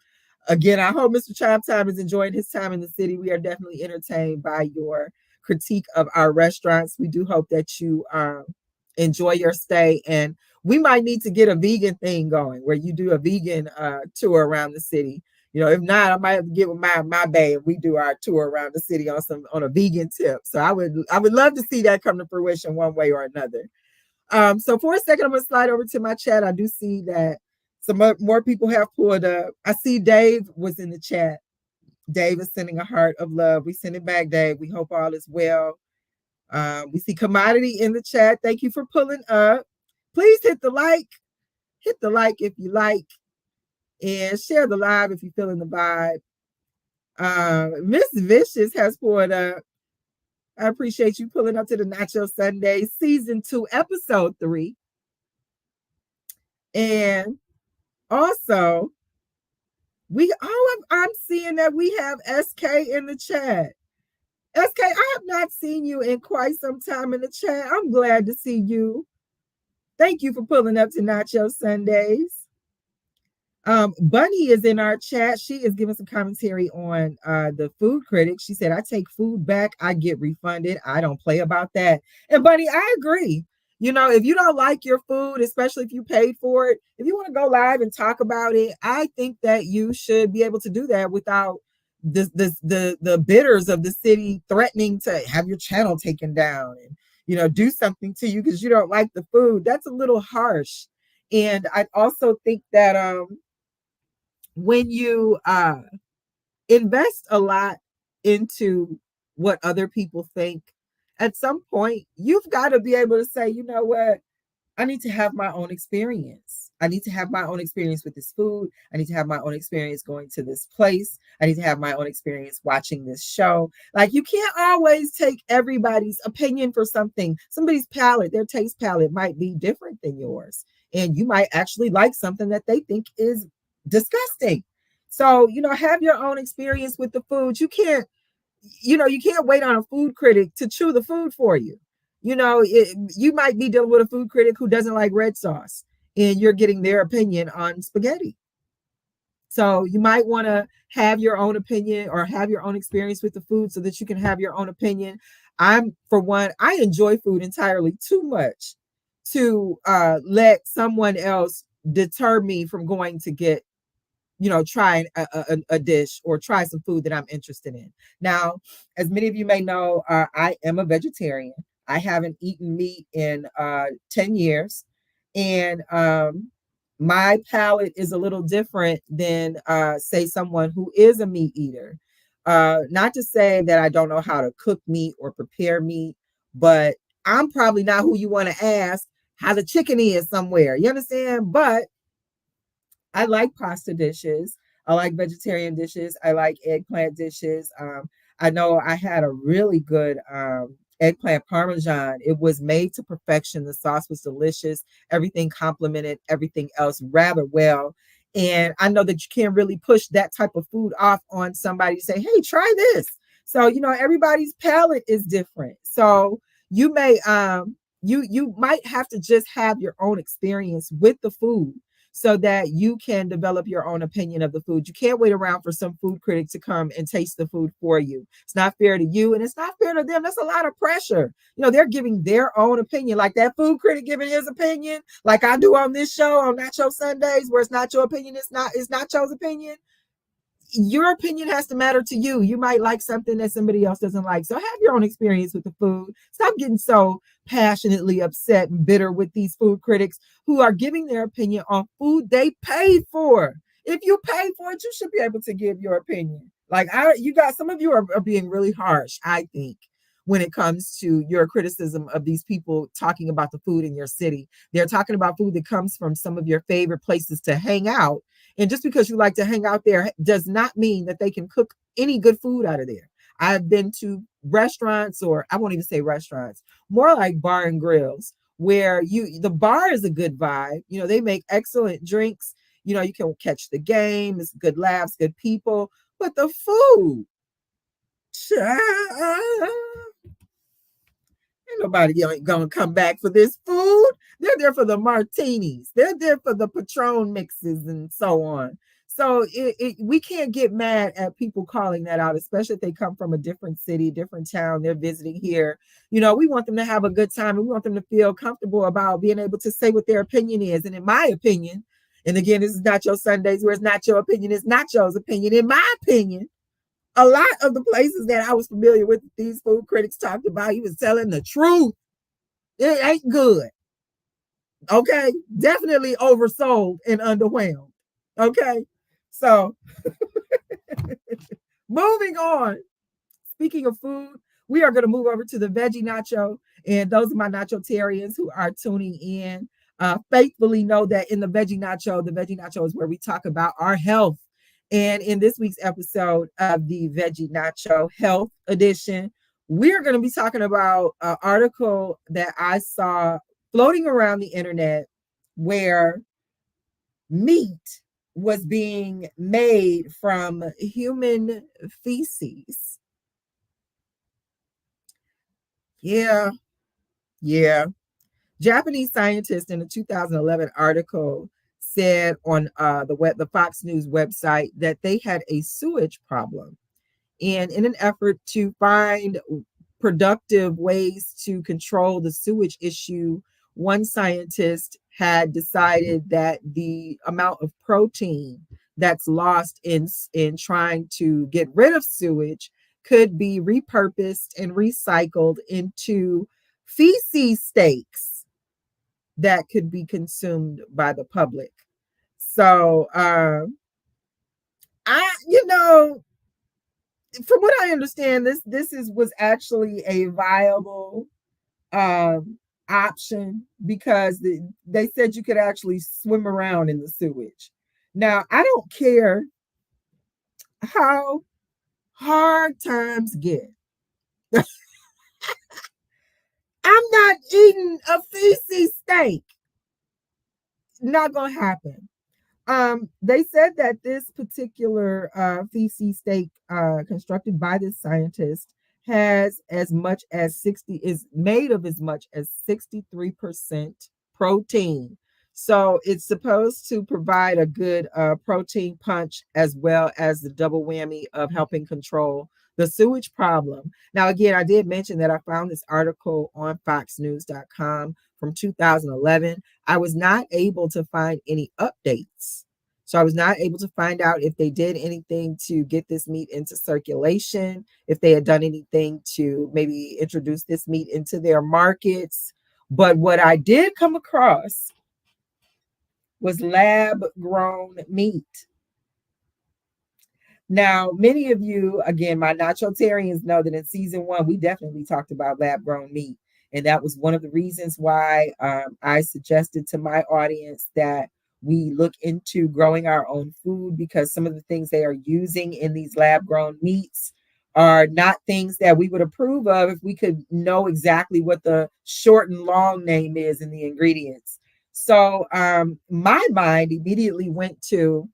again, I hope Mr. Chime Time is enjoying his time in the city. We are definitely entertained by your critique of our restaurants. We do hope that you enjoy your stay. And we might need to get a vegan thing going where you do a vegan tour around the city. You know, if not, I might have to get with my babe. We do our tour around the city on a vegan tip. So I would love to see that come to fruition one way or another. So for a second, I'm gonna slide over to my chat. I do see that some more people have pulled up. I see Dave was in the chat. Dave is sending a heart of love. We send it back, Dave. We hope all is well. We see Commodity in the chat. Thank you for pulling up. Please hit the like. Hit the like if you like. And share the live if you're feeling the vibe. Miss Vicious has pulled up. I appreciate you pulling up to the Nacho Sundays Season 2, Episode 3. And also, I'm seeing that we have SK in the chat. SK, I have not seen you in quite some time in the chat. I'm glad to see you. Thank you for pulling up to Nacho Sundays. Bunny is in our chat. She is giving some commentary on the food critic. She said, I take food back, I get refunded. I don't play about that. And Bunny, I agree. You know, if you don't like your food, especially if you paid for it, if you want to go live and talk about it, I think that you should be able to do that without the bidders of the city threatening to have your channel taken down and, you know, do something to you because you don't like the food. That's a little harsh. And I also think that when you invest a lot into what other people think, at some point you've got to be able to say, you know what, I need to have my own experience. I need to have my own experience with this food. I need to have my own experience going to this place. I need to have my own experience watching this show. Like, you can't always take everybody's opinion for something. Somebody's palate, their taste palette might be different than yours. And you might actually like something that they think is disgusting. So, have your own experience with the food. You can't wait on a food critic to chew the food for you. You might be dealing with a food critic who doesn't like red sauce, and you're getting their opinion on spaghetti. So you might want to have your own opinion or have your own experience with the food so that you can have your own opinion. For one, I enjoy food entirely too much to let someone else deter me from going to get try a dish or try some food that I'm interested in. Now, as many of you may know, I am a vegetarian. I haven't eaten meat in 10 years. And my palate is a little different than, say, someone who is a meat eater. Not to say that I don't know how to cook meat or prepare meat, but I'm probably not who you want to ask how the chicken is somewhere. You understand? But I like pasta dishes. I like vegetarian dishes. I like eggplant dishes. I know I had a really good eggplant parmesan. It was made to perfection. The sauce was delicious. Everything complemented everything else rather well. And I know that you can't really push that type of food off on somebody to say, hey, try this. So, everybody's palate is different. So you may you might have to just have your own experience with the food so that you can develop your own opinion of the food. You can't wait around for some food critic to come and taste the food for you. It's not fair to you, and it's not fair to them. That's a lot of pressure. They're giving their own opinion, like that food critic giving his opinion, like I do on this show on NACHO Sundays, where it's not your opinion, it's NACHO's opinion. Your opinion has to matter to you. You might like something that somebody else doesn't like. So have your own experience with the food. Stop getting so passionately upset and bitter with these food critics who are giving their opinion on food they paid for. If you paid for it, you should be able to give your opinion. Like some of you are being really harsh, I think, when it comes to your criticism of these people talking about the food in your city. They're talking about food that comes from some of your favorite places to hang out. And just because you like to hang out there does not mean that they can cook any good food out of there. I've been to restaurants, or I won't even say restaurants, more like bar and grills, where the bar is a good vibe. They make excellent drinks. You can catch the game. It's good laughs, good people. But the food, ain't nobody gonna come back for this food. They're there for the martinis. They're there for the Patron mixes and so on. So we can't get mad at people calling that out, especially if they come from a different city, different town. They're visiting here. We want them to have a good time, and we want them to feel comfortable about being able to say what their opinion is. And in my opinion, and again, this is NACHO Sundays, where it's not your opinion, it's NACHO's opinion. In my opinion, a lot of the places that I was familiar with, these food critics talked about, he was telling the truth. It ain't good. Okay. Definitely oversold and underwhelmed. Okay. So moving on. Speaking of food, we are going to move over to the veggie nacho. And those of my nachotarians who are tuning in faithfully know that in the veggie nacho is where we talk about our health. And in this week's episode of the Veggie Nacho Health Edition, we're going to be talking about an article that I saw floating around the internet where meat was being made from human feces. Yeah. Japanese scientists in a 2011 article said on the Fox News website that they had a sewage problem. And in an effort to find productive ways to control the sewage issue, one scientist had decided that the amount of protein that's lost in trying to get rid of sewage could be repurposed and recycled into feces steaks. that could be consumed by the public. So from what I understand, this was actually a viable option because they said you could actually swim around in the sewage. Now, I don't care how hard times get. I'm not eating a feces steak. Not gonna happen. They said that this particular feces steak constructed by this scientist has as much as 60 is made of as much as 63% protein. So it's supposed to provide a good protein punch as well as the double whammy of helping control the sewage problem. Now, again, I did mention that I found this article on foxnews.com from 2011. I was not able to find any updates. So I was not able to find out if they did anything to get this meat into circulation, if they had done anything to maybe introduce this meat into their markets. But what I did come across was lab grown meat. Now, many of you, again, my nachotarians know that in season 1, we definitely talked about lab grown meat. And that was one of the reasons why I suggested to my audience that we look into growing our own food, because some of the things they are using in these lab grown meats are not things that we would approve of if we could know exactly what the short and long name is in the ingredients. So my mind immediately went to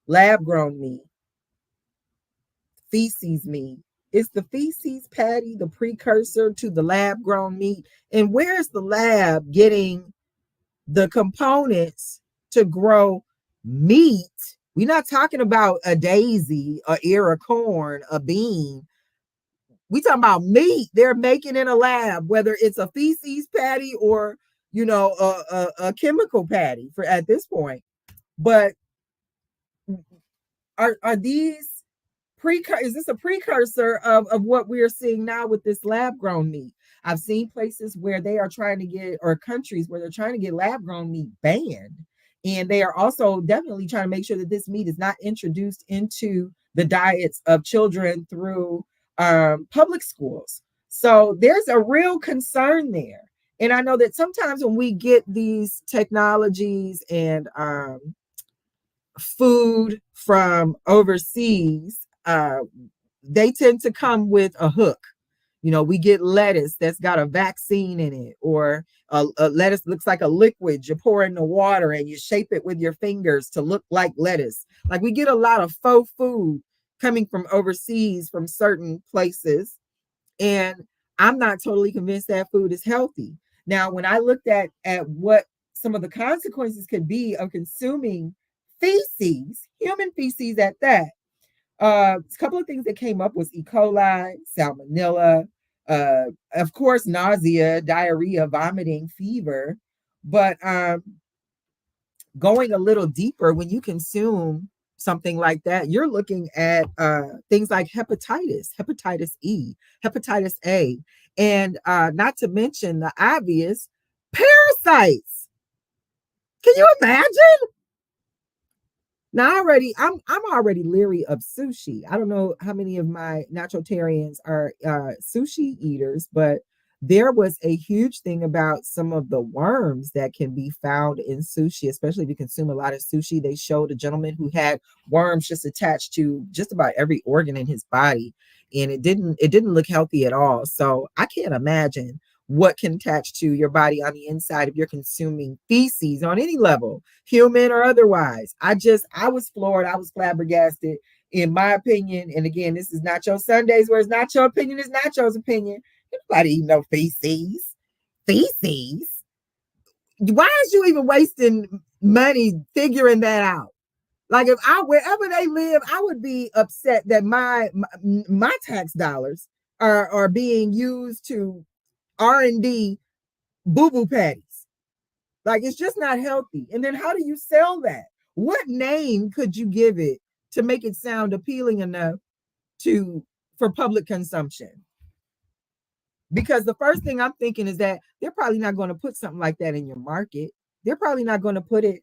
lab grown meat, feces meat. Is the feces patty the precursor to the lab grown meat? And where's the lab getting the components to grow meat? We're not talking about a daisy, a ear of corn, a bean. We talking about meat they're making in a lab, whether it's a feces patty or a chemical patty for at this point. But are these is this a precursor of what we're seeing now with this lab grown meat? I've seen places where they are trying to get, or countries where they're trying to get lab grown meat banned. And they are also definitely trying to make sure that this meat is not introduced into the diets of children through public schools. So there's a real concern there. And I know that sometimes when we get these technologies and food from overseas, they tend to come with a hook. We get lettuce that's got a vaccine in it, or a lettuce looks like a liquid you pour in the water and you shape it with your fingers to look like lettuce. Like, we get a lot of faux food coming from overseas from certain places, and I'm not totally convinced that food is healthy. Now, when I looked at what some of the consequences could be of consuming feces, human feces at that, a couple of things that came up was E. coli, salmonella, of course, nausea, diarrhea, vomiting, fever. But going a little deeper, when you consume something like that, you're looking at things like hepatitis E, hepatitis A, and not to mention the obvious parasites. Can you imagine? Now, I'm already leery of sushi. I don't know how many of my nachotarians are sushi eaters, but there was a huge thing about some of the worms that can be found in sushi, especially if you consume a lot of sushi. They showed a gentleman who had worms just attached to just about every organ in his body, and it didn't look healthy at all. So I can't imagine what can attach to your body on the inside if you're consuming feces on any level, human or otherwise. I was floored. I was flabbergasted, in my opinion. And again, this is Nacho Sundays, where it's not your opinion, it's Nacho's opinion. Nobody eat no feces. Feces? Why is you even wasting money figuring that out? Like, if wherever they live, I would be upset that my tax dollars are being used to R&D boo-boo patties. Like, it's just not healthy. And then how do you sell that? What name could you give it to make it sound appealing enough for public consumption? Because the first thing I'm thinking is that they're probably not going to put something like that in your market. They're probably not going to put it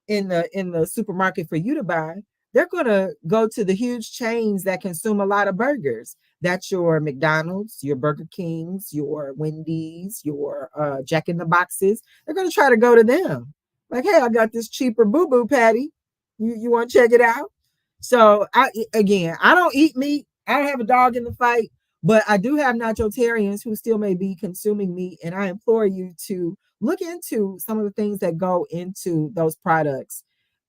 in the supermarket for you to buy. They're going to go to the huge chains that consume a lot of burgers. That's your McDonald's, your Burger Kings, your Wendy's, your Jack in the Boxes. They're going to try to go to them. Like, hey, I got this cheaper boo boo patty. You want to check it out? So I don't eat meat. I don't have a dog in the fight, but I do have nachotarians who still may be consuming meat, and I implore you to look into some of the things that go into those products.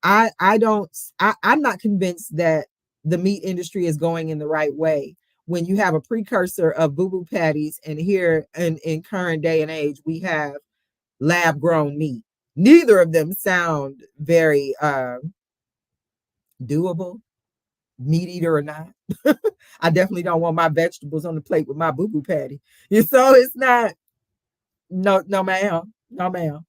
I'm not convinced that the meat industry is going in the right way when you have a precursor of boo boo patties, and here in current day and age we have lab grown meat. Neither of them sound very doable, meat eater or not. I definitely don't want my vegetables on the plate with my boo boo patty. So it's not, no, ma'am. No, ma'am.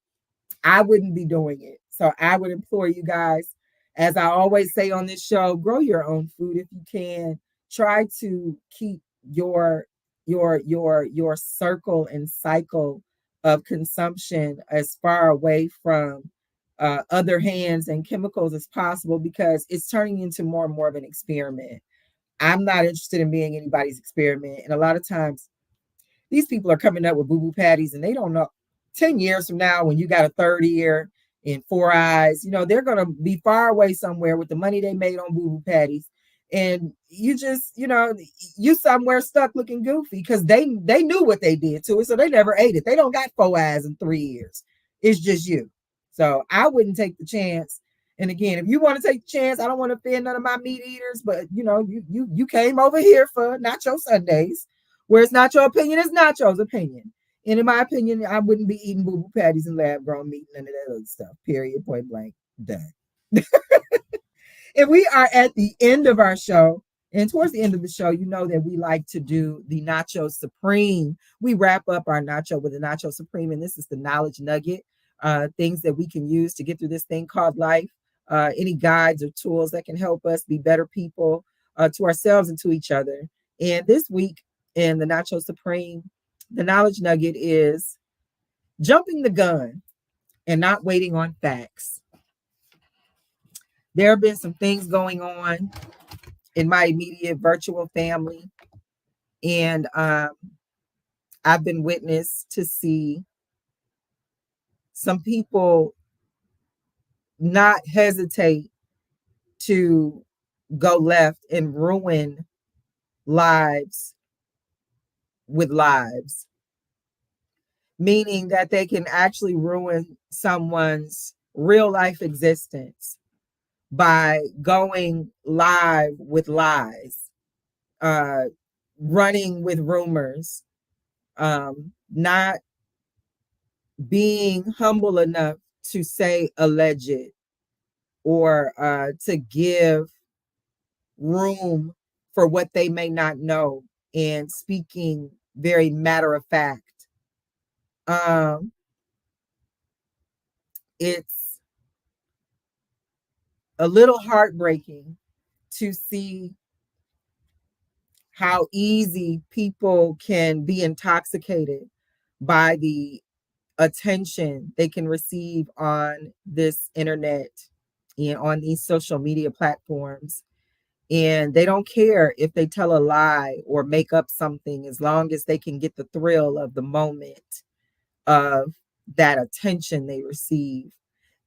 I wouldn't be doing it. So I would implore you guys, as I always say on this show, grow your own food if you can. Try to keep your circle and cycle of consumption as far away from other hands and chemicals as possible, because it's turning into more and more of an experiment. I'm not interested in being anybody's experiment. And a lot of times these people are coming up with boo boo patties and they don't know 10 years from now, when you got a third ear and four eyes, they're going to be far away somewhere with the money they made on boo boo patties. And you just, you somewhere stuck looking goofy because they knew what they did to it. So they never ate it. They don't got four eyes and 3 ears. It's just you. So I wouldn't take the chance. And again, if you want to take the chance, I don't want to offend none of my meat eaters, but you came over here for Nacho Sundays, where it's not your opinion, it's Nacho's opinion. And in my opinion, I wouldn't be eating boo boo patties and lab grown meat and none of that other stuff. Period. Point blank. Done. And we are at the end of our show. And towards the end of the show, you know that we like to do the Nacho Supreme. We wrap up our nacho with the Nacho Supreme, and this is the knowledge nugget, things that we can use to get through this thing called life, any guides or tools that can help us be better people to ourselves and to each other. And this week in the Nacho Supreme, the knowledge nugget is jumping the gun and not waiting on facts. There have been some things going on in my immediate virtual family, and I've been witness to see some people not hesitate to go left and ruin lives with lives, meaning that they can actually ruin someone's real life existence by going live with lies, running with rumors, not being humble enough to say alleged, or to give room for what they may not know, and speaking very matter of fact. It's a little heartbreaking to see how easy people can be intoxicated by the attention they can receive on this internet and on these social media platforms. And they don't care if they tell a lie or make up something, as long as they can get the thrill of the moment of that attention they receive.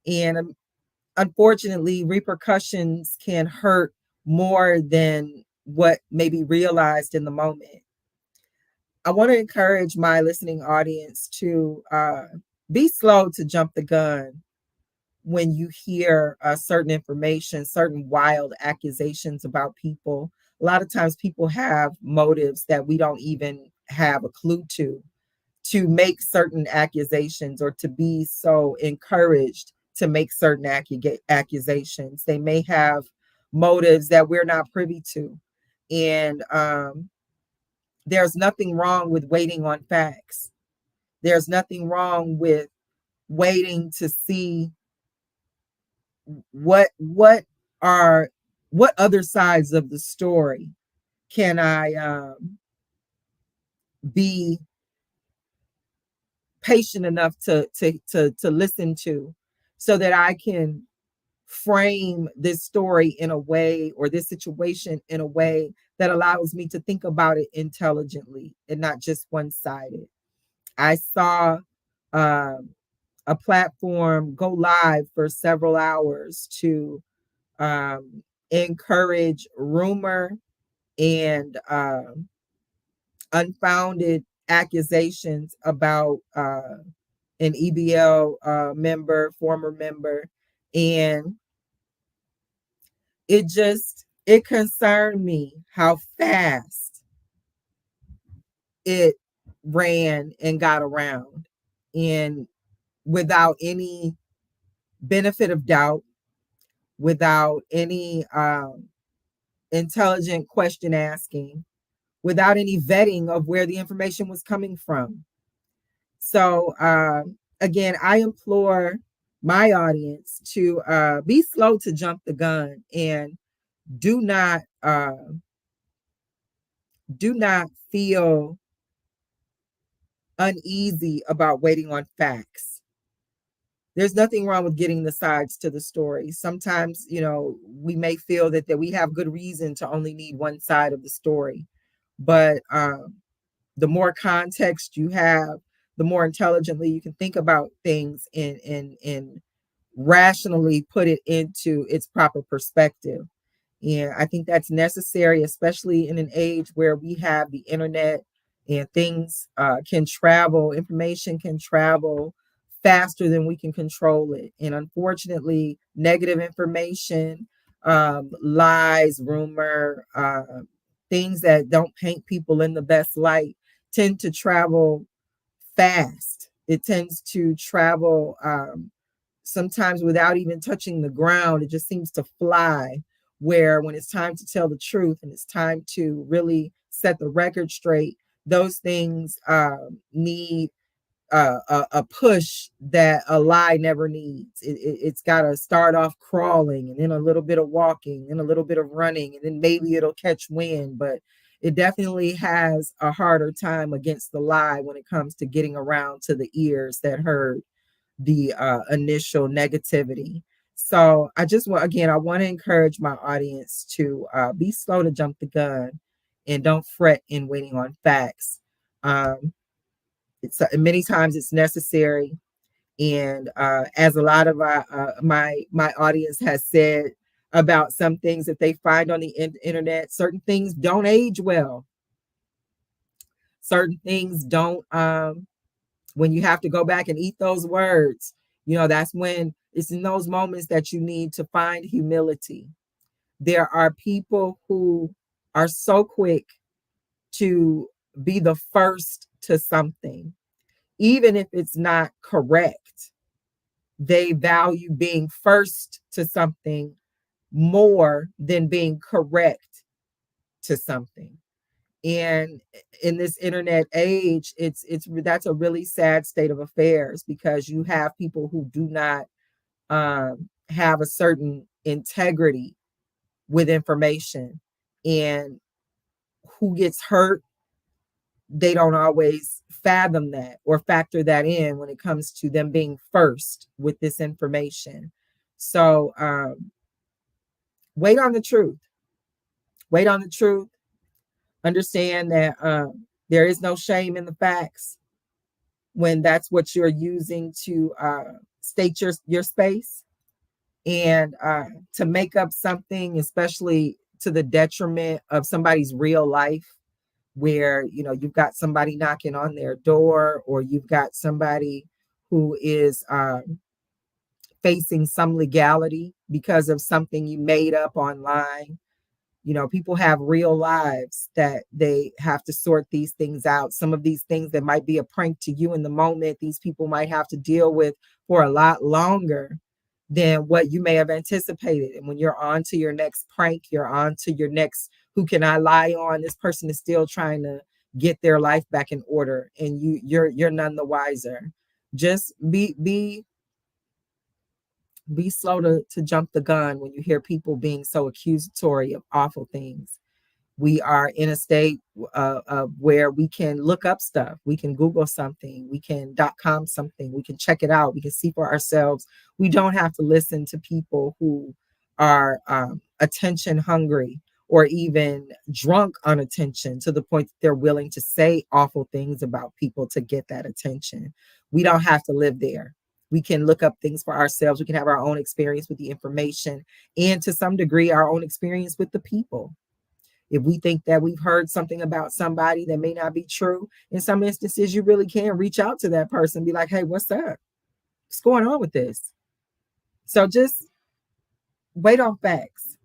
And unfortunately, repercussions can hurt more than what may be realized in the moment. I want to encourage my listening audience to be slow to jump the gun when you hear certain information, certain wild accusations about people. A lot of times people have motives that we don't even have a clue to make certain accusations, or to be so encouraged to make certain accusations. They may have motives that we're not privy to. And there's nothing wrong with waiting on facts. There's nothing wrong with waiting to see what other sides of the story can I be patient enough to listen to, so that I can frame this story in a way, or this situation in a way, that allows me to think about it intelligently and not just one-sided. I saw um, a platform go live for several hours to encourage rumor and unfounded accusations about an EBL member, former member, and it concerned me how fast it ran and got around, and without any benefit of doubt, without any intelligent question asking, without any vetting of where the information was coming from. So again, I implore my audience to be slow to jump the gun, and do not feel uneasy about waiting on facts. There's nothing wrong with getting the sides to the story. Sometimes, we may feel that we have good reason to only need one side of the story, but the more context you have, the more intelligently you can think about things, and rationally put it into its proper perspective. And I think that's necessary, especially in an age where we have the internet, and things can travel, information can travel faster than we can control it. And unfortunately, negative information, lies, rumor, things that don't paint people in the best light tend to travel fast. It tends to travel sometimes without even touching the ground. It just seems to fly. Where when it's time to tell the truth, and it's time to really set the record straight, those things need a push that a lie never needs. It's got to start off crawling, and then a little bit of walking, and a little bit of running, and then maybe it'll catch wind. But it definitely has a harder time against the lie when it comes to getting around to the ears that heard the initial negativity. So I want to encourage my audience to be slow to jump the gun, and don't fret in waiting on facts. It's many times it's necessary, and as a lot of my audience has said about some things that they find on the internet, certain things don't age well. Certain things don't. When you have to go back and eat those words, that's when it's in those moments that you need to find humility. There are people who are so quick to be the first to something, even if it's not correct. They value being first to something more than being correct to something. And in this internet age, that's a really sad state of affairs, because you have people who do not have a certain integrity with information, and who gets hurt, they don't always fathom that or factor that in when it comes to them being first with this information. So wait on the truth. Wait on the truth. Understand that there is no shame in the facts when that's what you're using to state your space, and to make up something, especially to the detriment of somebody's real life, where you've got somebody knocking on their door, or you've got somebody who is facing some legality because of something you made up online. People have real lives that they have to sort these things out. Some of these things that might be a prank to you in the moment, these people might have to deal with for a lot longer than what you may have anticipated. And when you're on to your next prank, you're on to your next, who can I lie on? This person is still trying to get their life back in order, and you're none the wiser. Just be slow to jump the gun when you hear people being so accusatory of awful things. We are in a state where we can look up stuff. We can Google something. We can .com something. We can check it out. We can see for ourselves. We don't have to listen to people who are attention hungry or even drunk on attention to the point that they're willing to say awful things about people to get that attention. We don't have to live there. We can look up things for ourselves. We can have our own experience with the information and to some degree, our own experience with the people. If we think that we've heard something about somebody that may not be true, in some instances, you really can reach out to that person and be like, hey, what's up? What's going on with this? So just wait on facts.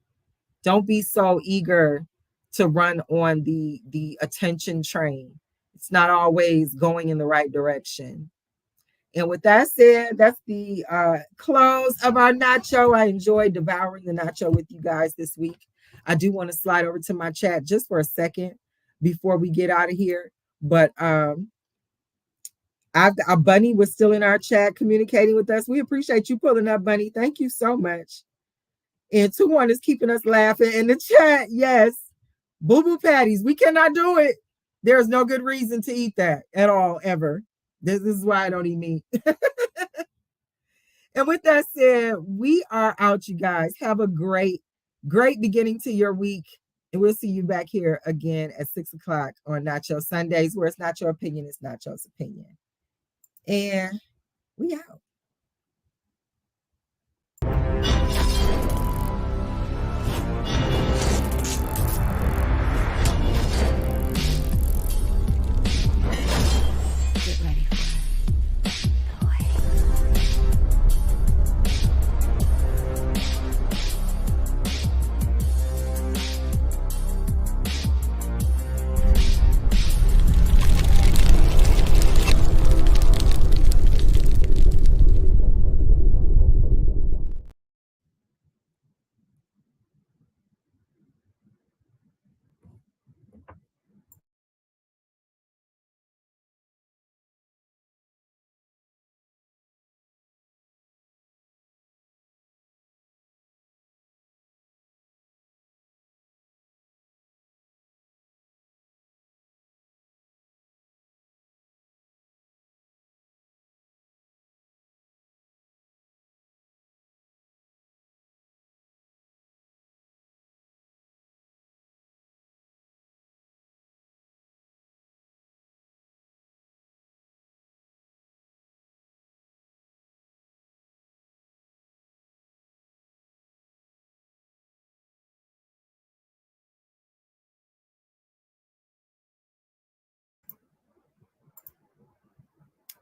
Don't be so eager to run on the attention train. It's not always going in the right direction. And with that said, that's the close of our nacho. I enjoyed devouring the nacho with you guys this week. I do want to slide over to my chat just for a second before we get out of here. But our Bunny was still in our chat communicating with us. We appreciate you pulling up, Bunny. Thank you so much. And 2-1 is keeping us laughing in the chat. Yes. Boo boo patties. We cannot do it. There's no good reason to eat that at all, ever. This is why I don't eat meat. And with that said, we are out, you guys. Have a great beginning to your week. And we'll see you back here again at 6 o'clock on Nacho Sundays, where it's not your opinion, it's Nacho's opinion. And we out.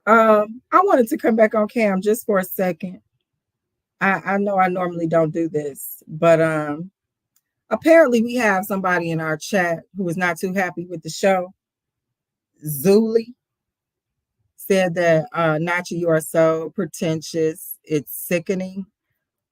I wanted to come back on cam just for a second. I know I normally don't do this, but apparently we have somebody in our chat who is not too happy with the show. Zuli said that Nacho, you are so pretentious. It's sickening.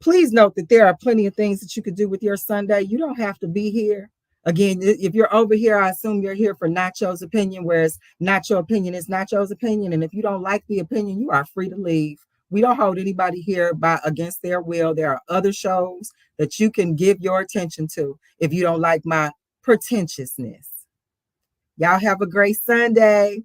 Please note that there are plenty of things that you could do with your Sunday. You don't have to be here. Again, if you're over here, I assume you're here for Nacho's opinion, whereas Nacho opinion is Nacho's opinion. And if you don't like the opinion, you are free to leave. We don't hold anybody here by against their will. There are other shows that you can give your attention to if you don't like my pretentiousness. Y'all have a great Sunday.